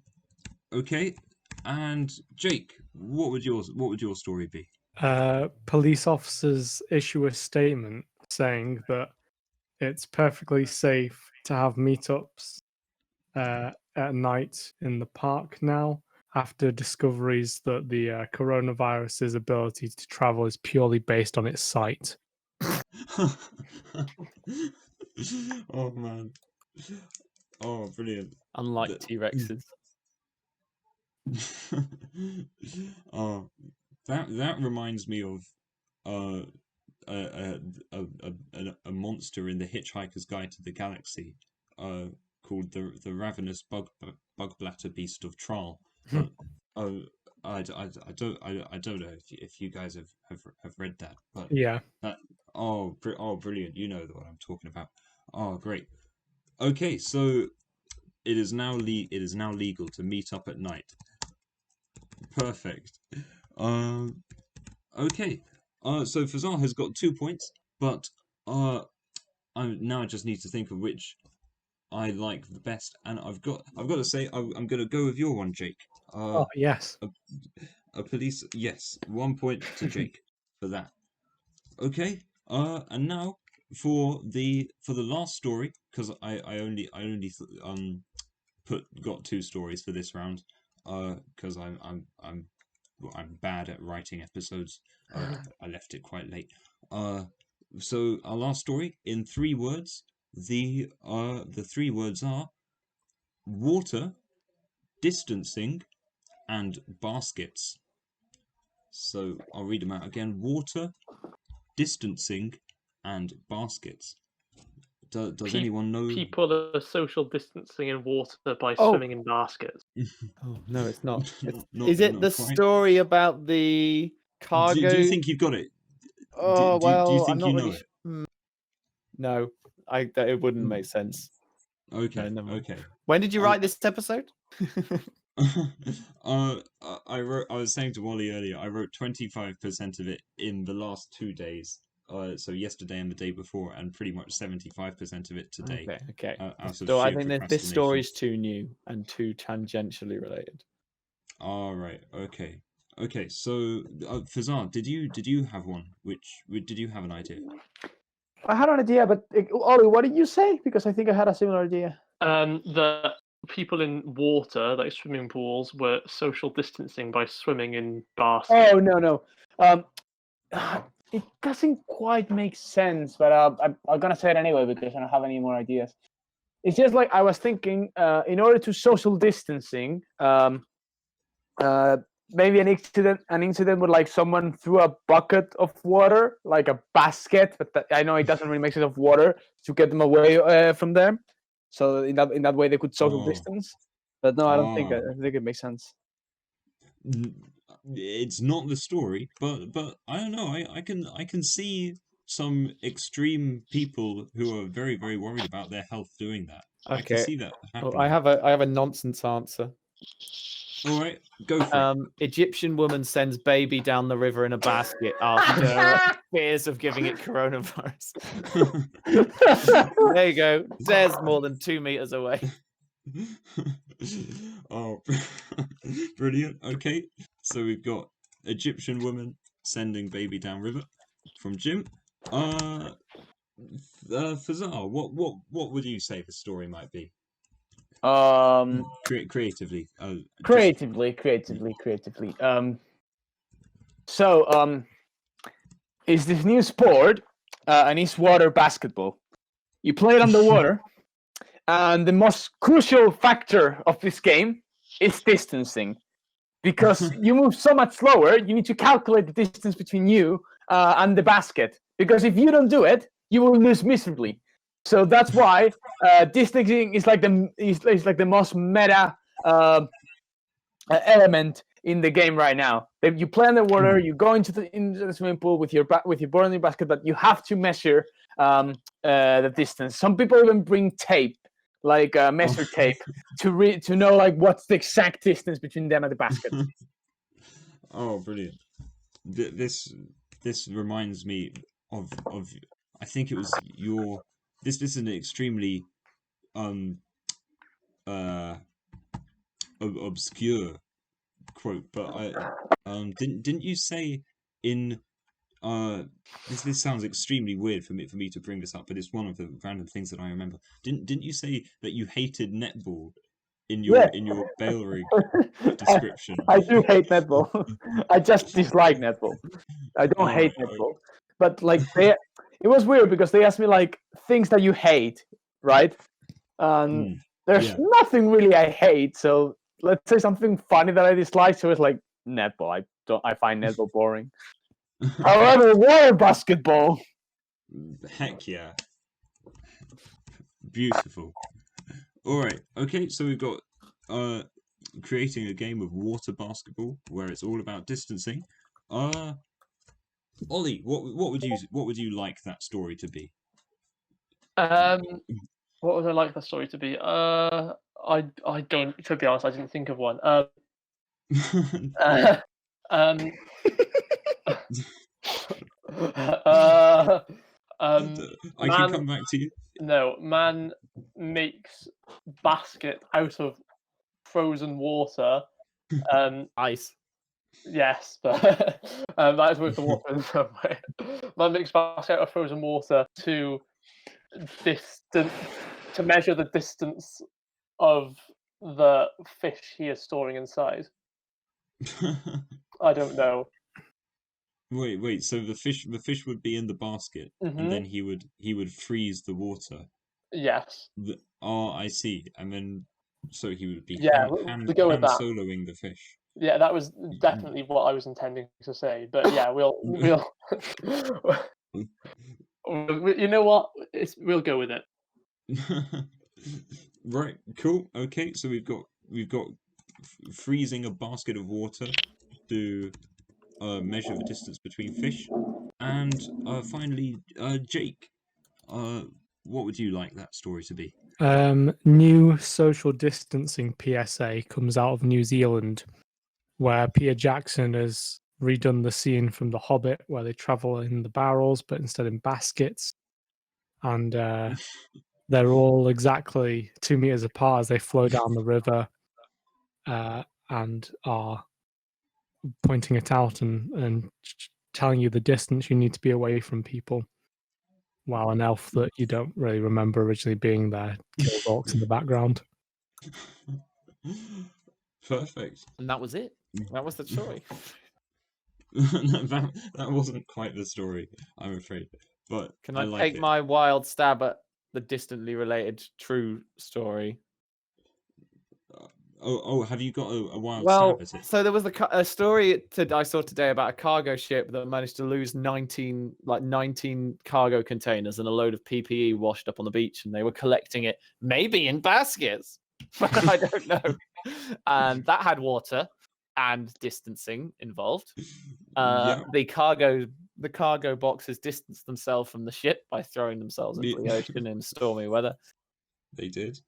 Speaker 1: Okay, and Jake, what would your story be?
Speaker 5: Police officers issue a statement saying that it's perfectly safe to have meetups at night in the park now after discoveries that the coronavirus's ability to travel is purely based on its sight.
Speaker 1: Oh man. Oh, brilliant.
Speaker 3: Unlike T-Rexes.
Speaker 1: Oh, that reminds me of a monster in the Hitchhiker's Guide to the Galaxy, called the ravenous bug bladder beast of Traal. But I don't know if you guys have read that, but
Speaker 5: Yeah.
Speaker 1: brilliant! You know what I'm talking about. Oh, great. Okay, so it is now legal to meet up at night. Perfect. Okay. So Fazal has got 2 points, but I just need to think of which I like the best, and I've got to say I'm gonna go with your one, Jake.
Speaker 5: Oh, yes.
Speaker 1: A police. Yes, 1 point to Jake for that. Okay. And now for the last story, because I only got 2 stories for this round. Because I'm bad at writing episodes. I left it quite late. So our last story in 3 words. The 3 words are water, distancing, and baskets. So I'll read them out again. Water, distancing, and baskets. Does anyone know?
Speaker 4: People are social distancing in water by
Speaker 2: Oh.
Speaker 4: swimming in baskets.
Speaker 6: Oh, no, it's not.
Speaker 1: Not-
Speaker 6: Is it
Speaker 1: not
Speaker 6: the
Speaker 1: quite.
Speaker 6: story about the cargo?
Speaker 1: Do you think you've got it?
Speaker 6: Oh,
Speaker 1: do
Speaker 6: well,
Speaker 1: you
Speaker 6: I'm
Speaker 1: think
Speaker 6: not
Speaker 1: you know
Speaker 6: really
Speaker 1: it?
Speaker 6: No, it wouldn't make sense.
Speaker 1: Okay,
Speaker 6: never mind.
Speaker 1: okay.
Speaker 6: When did you
Speaker 1: Um,
Speaker 6: write this episode?
Speaker 1: I was saying to Wally earlier, I wrote 25% of it in the last 2 days. So yesterday and the day before, and pretty much 75% of it today.
Speaker 6: Okay.
Speaker 1: Out of
Speaker 6: So I
Speaker 1: sheer
Speaker 6: think that this story's too new and too tangentially related.
Speaker 1: All right. Okay. So, Fazan, did you have one? Did you have an idea?
Speaker 2: I had an idea, but Ollie, what did you say? Because I think I had a similar idea.
Speaker 4: The people in water, like swimming pools, were social distancing by swimming in baskets.
Speaker 2: Oh no. It doesn't quite make sense, but I'm gonna say it anyway because I don't have any more ideas. It's just like I was thinking. In order to social distancing, maybe an incident with like someone threw a bucket of water, like a basket, but I know it doesn't really make sense of water to get them away from them. So in that way they could social
Speaker 1: Oh.
Speaker 2: distance. But no, I don't think
Speaker 1: Oh.
Speaker 2: I think it makes sense.
Speaker 1: It's not the story, but I don't know. I can see some extreme people who are very, very worried about their health doing that. I can
Speaker 6: Okay.
Speaker 1: see that
Speaker 6: Oh,
Speaker 1: happening.
Speaker 6: I have a nonsense answer.
Speaker 1: All right, go for it.
Speaker 6: Egyptian woman sends baby down the river in a basket after fears of giving it coronavirus. There you go. There's more than 2 meters away.
Speaker 1: Oh, brilliant. Okay, so we've got Egyptian woman sending baby down river from Jim. Fazal, what would you say the story might be? Creatively.
Speaker 2: Creatively. So is this new sport, and it's water basketball. You play it underwater, and the most crucial factor of this game is distancing, because you move so much slower. You need to calculate the distance between you and the basket, because if you don't do it, you will lose miserably. So that's why distancing is like the most meta element in the game right now. If you play underwater, you go into the swimming pool with your board and your basket, but you have to measure the distance. Some people even bring tape, like measure tape, to know like what's the exact distance between them and the basket.
Speaker 1: Oh, brilliant! This reminds me of I think it was your. This is an extremely obscure quote, but didn't you say in this sounds extremely weird for me to bring this up, but it's one of the random things that I remember. Didn't you say that you hated netball in your Bale Rig description?
Speaker 2: I do hate netball. I just dislike netball. I don't hate netball, but like it was weird because they asked me like things that you hate, right? There's nothing really I hate. So let's say something funny that I dislike. So it's like netball. I find netball boring. However, water basketball.
Speaker 1: Heck yeah. Beautiful. All right. Okay. So we've got creating a game of water basketball where it's all about distancing. Ollie, what would you like that story to be?
Speaker 4: What would I like the story to be? I don't. To be honest, I didn't think of one. Um,
Speaker 1: I can
Speaker 4: man,
Speaker 1: come back to you.
Speaker 4: no, man makes basket out of frozen water.
Speaker 3: Ice.
Speaker 4: Yes, but that is with the water in some way. Man makes basket out of frozen water to measure the distance of the fish he is storing inside. I don't know.
Speaker 1: Wait. So the fish would be in the basket, and
Speaker 4: Mhm.
Speaker 1: then he would freeze the water.
Speaker 4: Yes.
Speaker 1: I see. And then so he would be
Speaker 4: Yeah, we go with
Speaker 1: hand
Speaker 4: that.
Speaker 1: soloing the fish.
Speaker 4: Yeah, that was definitely what I was intending to say. But yeah, we'll you know what? We'll go with it.
Speaker 1: Right. Cool. Okay. So we've got freezing a basket of water to measure the distance between fish, and finally, Jake. What would you like that story to be?
Speaker 5: New social distancing PSA comes out of New Zealand, where Peter Jackson has redone the scene from The Hobbit, where they travel in the barrels, but instead in baskets, and they're all exactly 2 meters apart as they flow down the river, and are pointing it out and telling you the distance you need to be away from people. While an elf that you don't really remember originally being there kills orcs in the background.
Speaker 1: Perfect.
Speaker 3: And that was it. That was the story.
Speaker 1: that wasn't quite the story, I'm afraid. But
Speaker 3: Can
Speaker 1: I
Speaker 3: I
Speaker 1: like
Speaker 3: take
Speaker 1: it.
Speaker 3: my wild stab at the distantly related true story?
Speaker 1: Have you got a wild
Speaker 3: Well,
Speaker 1: stab at it?
Speaker 3: so there was a story I saw today about a cargo ship that managed to lose 19 cargo containers and a load of PPE washed up on the beach, and they were collecting it maybe in baskets. I don't know. And that had water and distancing involved.
Speaker 1: Yeah.
Speaker 3: The cargo boxes distanced themselves from the ship by throwing themselves into the ocean in stormy weather.
Speaker 1: They did.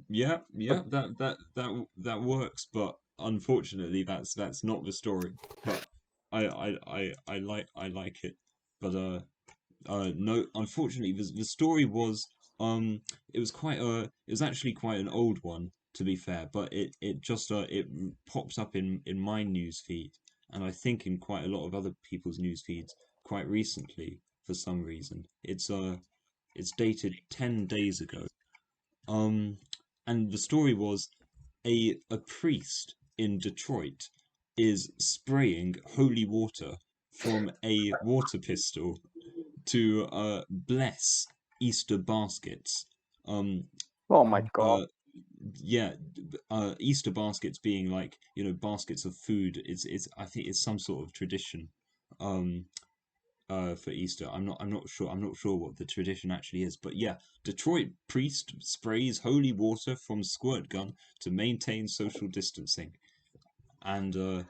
Speaker 1: Yeah, that works, but unfortunately that's not the story. But I like it. But no, unfortunately the story was it was actually quite an old one, to be fair, but it just it popped up in my news feed, and I think in quite a lot of other people's news feeds quite recently for some reason. It's dated 10 days ago. And the story was a priest in Detroit is spraying holy water from a water pistol to bless Easter baskets.
Speaker 2: Oh my god.
Speaker 1: Yeah, Easter baskets being like, baskets of food. It's I think it's some sort of tradition. Um, for Easter. I'm not sure. I'm not sure what the tradition actually is, but yeah, Detroit priest sprays holy water from squirt gun to maintain social distancing, and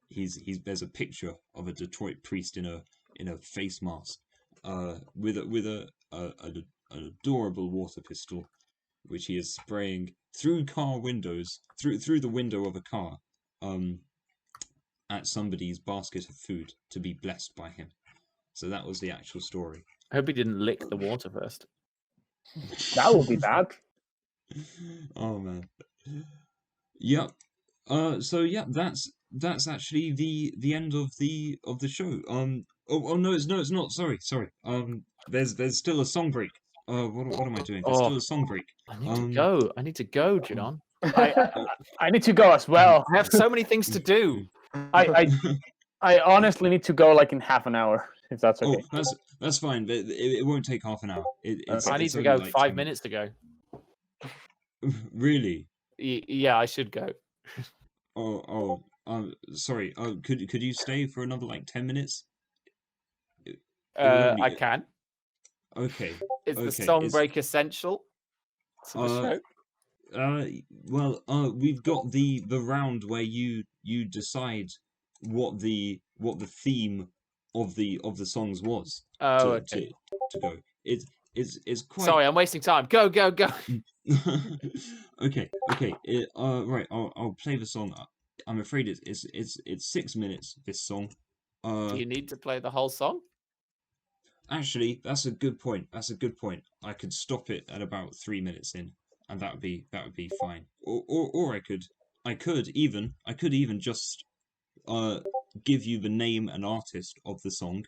Speaker 1: he's there's a picture of a Detroit priest in a face mask, with an adorable water pistol, which he is spraying through car windows, through the window of a car, at somebody's basket of food to be blessed by him. So that was the actual story.
Speaker 3: I hope he didn't lick the water first.
Speaker 2: That would be bad.
Speaker 1: Oh man. Yep. So yeah, that's actually the end of the show. No, it's not. Sorry. There's still a song break. What am I doing? There's still a song break.
Speaker 3: I need to go, John.
Speaker 2: I need to go as well.
Speaker 3: I have so many things to do.
Speaker 2: I honestly need to go like in half an hour, if that's okay.
Speaker 1: Oh, that's fine. It won't take half an hour.
Speaker 3: I need
Speaker 1: it's
Speaker 3: to
Speaker 1: only
Speaker 3: go
Speaker 1: like
Speaker 3: 5
Speaker 1: 10
Speaker 3: minutes to go.
Speaker 1: Really?
Speaker 3: Yeah, I should go.
Speaker 1: Sorry. Could you stay for another like 10 minutes?
Speaker 3: I can.
Speaker 1: Okay.
Speaker 3: Is the
Speaker 1: Okay,
Speaker 3: song
Speaker 1: it's-
Speaker 3: break essential to the
Speaker 1: Uh,
Speaker 3: show?
Speaker 1: Well, we've got the round where you decide what the theme of the songs was
Speaker 3: Oh,
Speaker 1: to
Speaker 3: okay.
Speaker 1: to go. It's quite.
Speaker 3: Sorry, I'm wasting time. Go, go, go.
Speaker 1: Okay. Right. I'll play the song. I'm afraid it's 6 minutes. This song.
Speaker 3: Do you need to play the whole song?
Speaker 1: Actually, that's a good point. That's a good point. I could stop it at about 3 minutes in, and that would be fine. Or I could even just give you the name and artist of the song,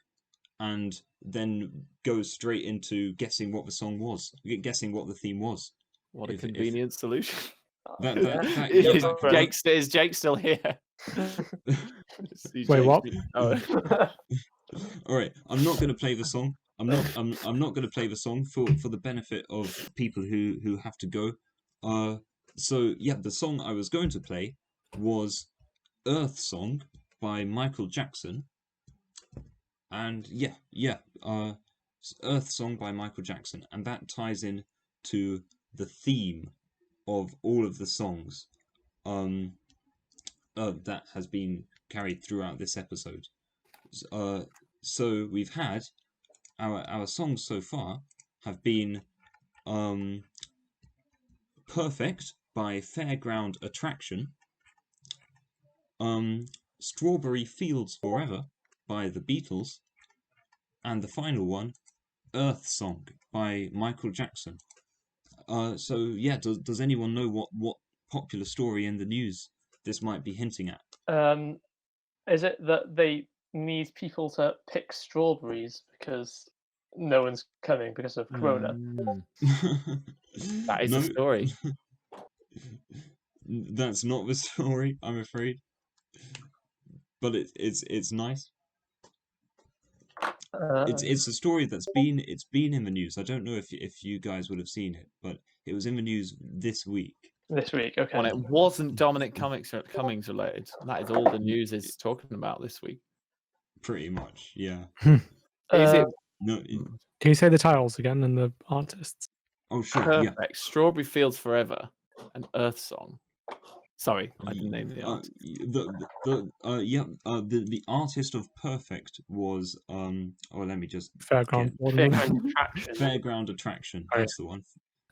Speaker 1: and then go straight into guessing what the song was, guessing what the theme was.
Speaker 3: What a
Speaker 1: If-
Speaker 3: convenient solution.
Speaker 1: That
Speaker 3: is,
Speaker 1: that could work.
Speaker 3: is Jake still here? Is
Speaker 5: Wait,
Speaker 3: Jake
Speaker 5: what?
Speaker 3: still- Oh.
Speaker 1: All right, I'm not going to play the song. I'm not going to play the song for the benefit of people who have to go. So yeah, the song I was going to play was Earth Song by Michael Jackson. And Earth Song by Michael Jackson, and that ties in to the theme of all of the songs that has been carried throughout this episode. So we've had our songs so far have been Perfect by Fairground Attraction, Strawberry Fields Forever by the Beatles, and the final one, Earth Song by Michael Jackson. So yeah, does anyone know what popular story in the news this might be hinting at?
Speaker 4: Is it that they need people to pick strawberries because no one's coming because of Corona?
Speaker 3: Mm, that is
Speaker 1: No,
Speaker 3: the story.
Speaker 1: that's not the story, I'm afraid. But it's nice. It's a story that's been in the news. I don't know if you guys would have seen it, but it was in the news this week.
Speaker 4: This week, okay.
Speaker 3: Well, it wasn't Dominic Cummings related. That is all the news is talking about this week.
Speaker 1: Pretty much, yeah.
Speaker 3: Is it
Speaker 1: No,
Speaker 5: Can you say the titles again and the artists?
Speaker 1: oh sure, yeah.
Speaker 3: perfect? Strawberry Fields Forever and Earth Song. Sorry, I didn't name the artist.
Speaker 1: The artist of Perfect was let me just
Speaker 5: Fairground.
Speaker 4: Fairground Attraction.
Speaker 1: Fairground Attraction.
Speaker 5: Oh, yeah.
Speaker 1: That's the one.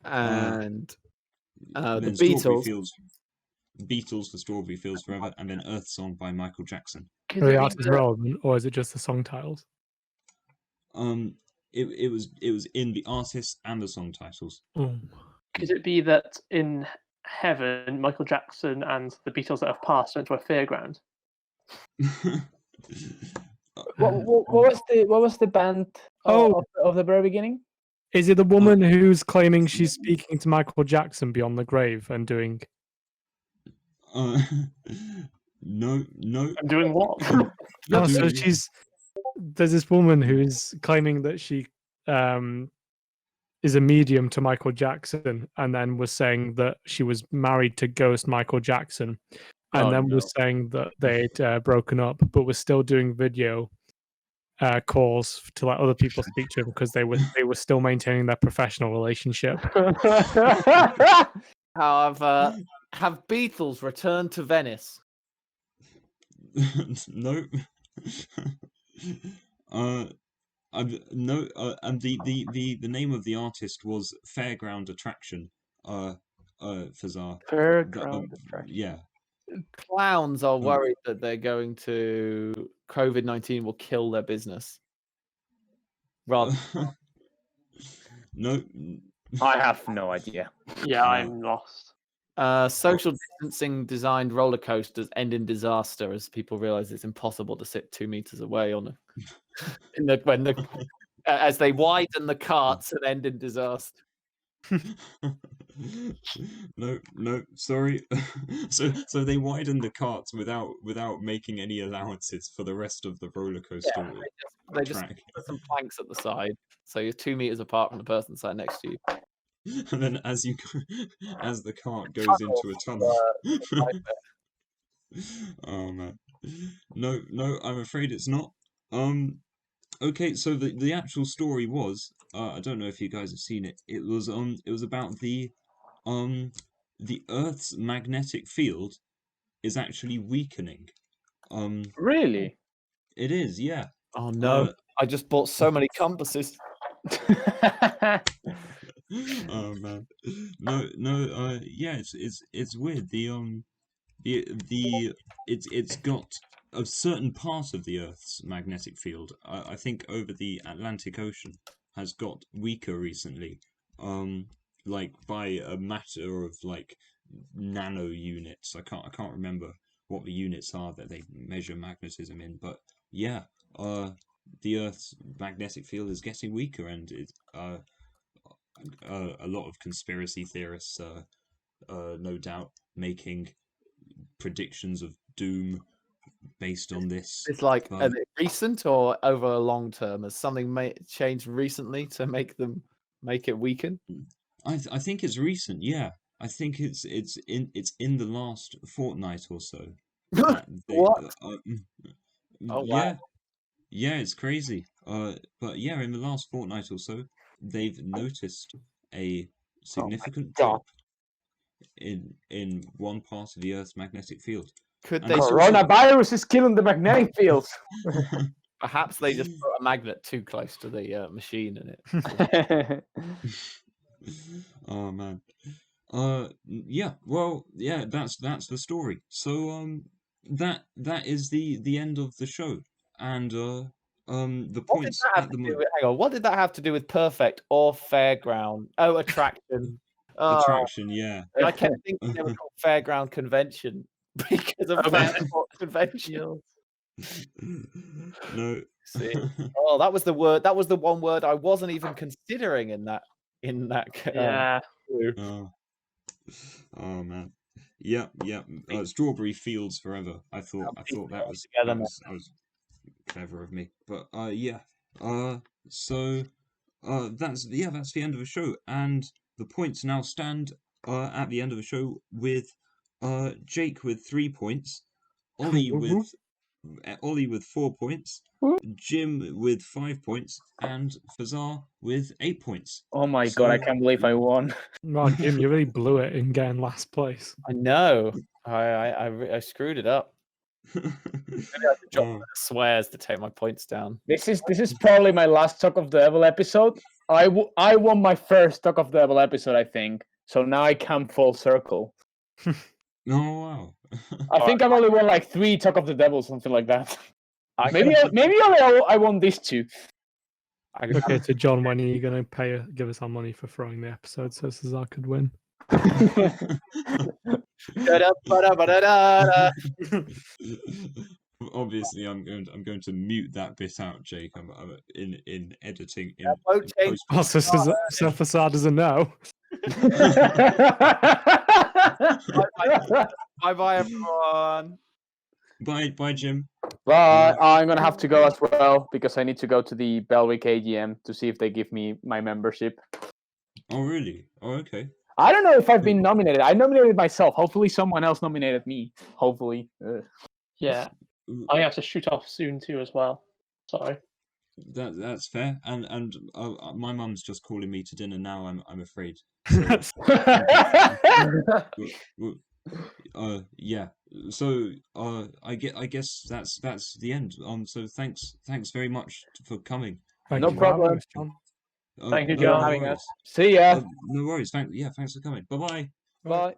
Speaker 3: And the
Speaker 1: Then Strawberry
Speaker 3: Beatles.
Speaker 1: Fields, Beatles for Strawberry Fields Forever, and then Earth Song by Michael Jackson.
Speaker 4: Could
Speaker 5: Are
Speaker 4: it
Speaker 5: the
Speaker 4: be
Speaker 5: artists
Speaker 4: that-
Speaker 5: relevant, or is it just the song titles?
Speaker 1: It was in the artist and the song titles.
Speaker 5: Oh.
Speaker 4: Could it be that in heaven, Michael Jackson and the Beatles that have passed went to a fairground?
Speaker 2: What was the band of the very beginning?
Speaker 5: Is it the woman who's claiming she's speaking to Michael Jackson beyond the grave and doing?
Speaker 1: No.
Speaker 4: I'm doing what?
Speaker 5: No, so
Speaker 1: doing-
Speaker 5: there's this woman who's claiming that she is a medium to Michael Jackson, and then was saying that she was married to Ghost Michael Jackson, and
Speaker 3: Oh,
Speaker 5: then was saying that they'd broken up, but was still doing video calls to let other people speak to him because they were still maintaining their professional relationship.
Speaker 3: However, have Beatles returned to Venice?
Speaker 1: No. No. And the name of the artist was Fairground Attraction. Fazar.
Speaker 2: Fairground Attraction.
Speaker 1: Yeah.
Speaker 3: Clowns are worried that they're going to COVID-19 will kill their business. Rather,
Speaker 1: No.
Speaker 2: I have no idea.
Speaker 4: Yeah, I'm lost.
Speaker 3: social distancing designed roller coasters end in disaster as people realize it's impossible to sit 2 meters away on as they widen the carts and end in disaster.
Speaker 1: No, sorry. So they widened the carts without making any allowances for the rest of the roller coaster
Speaker 3: They just
Speaker 1: track.
Speaker 3: put some planks at the side, so you're 2 meters apart from the person sat next to you.
Speaker 1: And then as the cart goes into a tunnel. Oh man. No, I'm afraid it's not. Okay, so the actual story was, I don't know if you guys have seen it. It was about um the Earth's magnetic field is actually weakening.
Speaker 2: Really?
Speaker 1: It is, yeah.
Speaker 3: Oh no! I just bought so many compasses.
Speaker 1: Oh man, no, yeah, it's weird. It's got a certain part of the Earth's magnetic field. I think over the Atlantic Ocean has got weaker recently. Like by a matter of like nano units. I can't remember what the units are that they measure magnetism in, but yeah, the Earth's magnetic field is getting weaker, and a lot of conspiracy theorists, no doubt, making predictions of doom based on this.
Speaker 3: It's like
Speaker 1: But
Speaker 3: recent or over a long term? Has something changed recently to make it weaken?
Speaker 1: I think it's recent. Yeah, I think it's in the last fortnight or so. that they,
Speaker 3: What? Oh
Speaker 1: yeah,
Speaker 3: wow!
Speaker 1: yeah, it's crazy. But yeah, in the last fortnight or so, they've noticed a significant
Speaker 2: God.
Speaker 1: drop in one part of the Earth's magnetic field.
Speaker 3: Could
Speaker 1: And
Speaker 3: they?
Speaker 1: it's also-
Speaker 2: Coronavirus is killing the magnetic fields.
Speaker 3: Perhaps they just put a magnet too close to the machine in it.
Speaker 1: Oh man. Yeah, well, yeah, that's the story. So that is the end of the show. And the
Speaker 3: What did
Speaker 1: points
Speaker 3: that have
Speaker 1: at
Speaker 3: to
Speaker 1: the
Speaker 3: do
Speaker 1: moment.
Speaker 3: with, hang on, what did that have to do with perfect or fairground? Oh, attraction. Oh,
Speaker 1: Attraction, yeah.
Speaker 3: I kept thinking they were called Fairground Convention because of
Speaker 4: Oh, man.
Speaker 3: Fairport Convention.
Speaker 1: No.
Speaker 3: See? Oh, that was the word. That was the one word I wasn't even considering in that.
Speaker 4: Yeah.
Speaker 3: clue.
Speaker 1: Oh man. Yeah, yeah. Strawberry Fields Forever. I thought that was
Speaker 3: together,
Speaker 1: that was clever of me. But yeah. So that's the end of the show, and the points now stand at the end of the show with Jake with 3 points, Ollie with 4 points, Jim with 5 points, and Fazar with 8 points.
Speaker 2: Oh my god, I
Speaker 1: So-
Speaker 2: can't believe I won.
Speaker 5: Wow, Jim, you really blew it in getting last place.
Speaker 3: I know. I screwed it up.
Speaker 1: Oh,
Speaker 3: Swears to take my points down.
Speaker 2: This is probably my last Talk of the Devil episode. I won my first Talk of the Devil episode, I think. So now I come full circle.
Speaker 1: oh wow.
Speaker 2: I think I've only won like 3 Talk of the Devil, something like that.
Speaker 3: I
Speaker 2: Maybe I won this 2.
Speaker 5: Okay, so John, when are you going to give us our money for throwing the episode so Cesar could win?
Speaker 3: Da-da-ba-da-ba-da-da-da.
Speaker 1: Obviously, I'm going to mute that bit out, Jake. I'm in editing. In,
Speaker 3: That won't
Speaker 1: in
Speaker 3: change.
Speaker 1: post-
Speaker 5: Oh, so Facade doesn't know.
Speaker 3: Bye-bye, everyone.
Speaker 1: Bye, Jim.
Speaker 2: But I'm gonna have to go as well because I need to go to the Belwick AGM to see if they give me my membership.
Speaker 1: Oh, really? Oh, okay.
Speaker 2: I don't know if I've been nominated. I nominated myself. Hopefully, someone else nominated me. Hopefully.
Speaker 4: Yeah. I have to shoot off soon too as well. Sorry.
Speaker 1: That's fair. And my mum's just calling me to dinner now. I'm afraid. Yeah. So I guess that's the end. So thanks very much for coming.
Speaker 5: Thank
Speaker 2: No
Speaker 5: you for having
Speaker 2: problem.
Speaker 5: us, John.
Speaker 4: Thank you,
Speaker 1: no
Speaker 4: John.
Speaker 2: having
Speaker 1: worries.
Speaker 2: us. See ya.
Speaker 1: No worries. Thanks for coming. Bye-bye.
Speaker 2: Bye.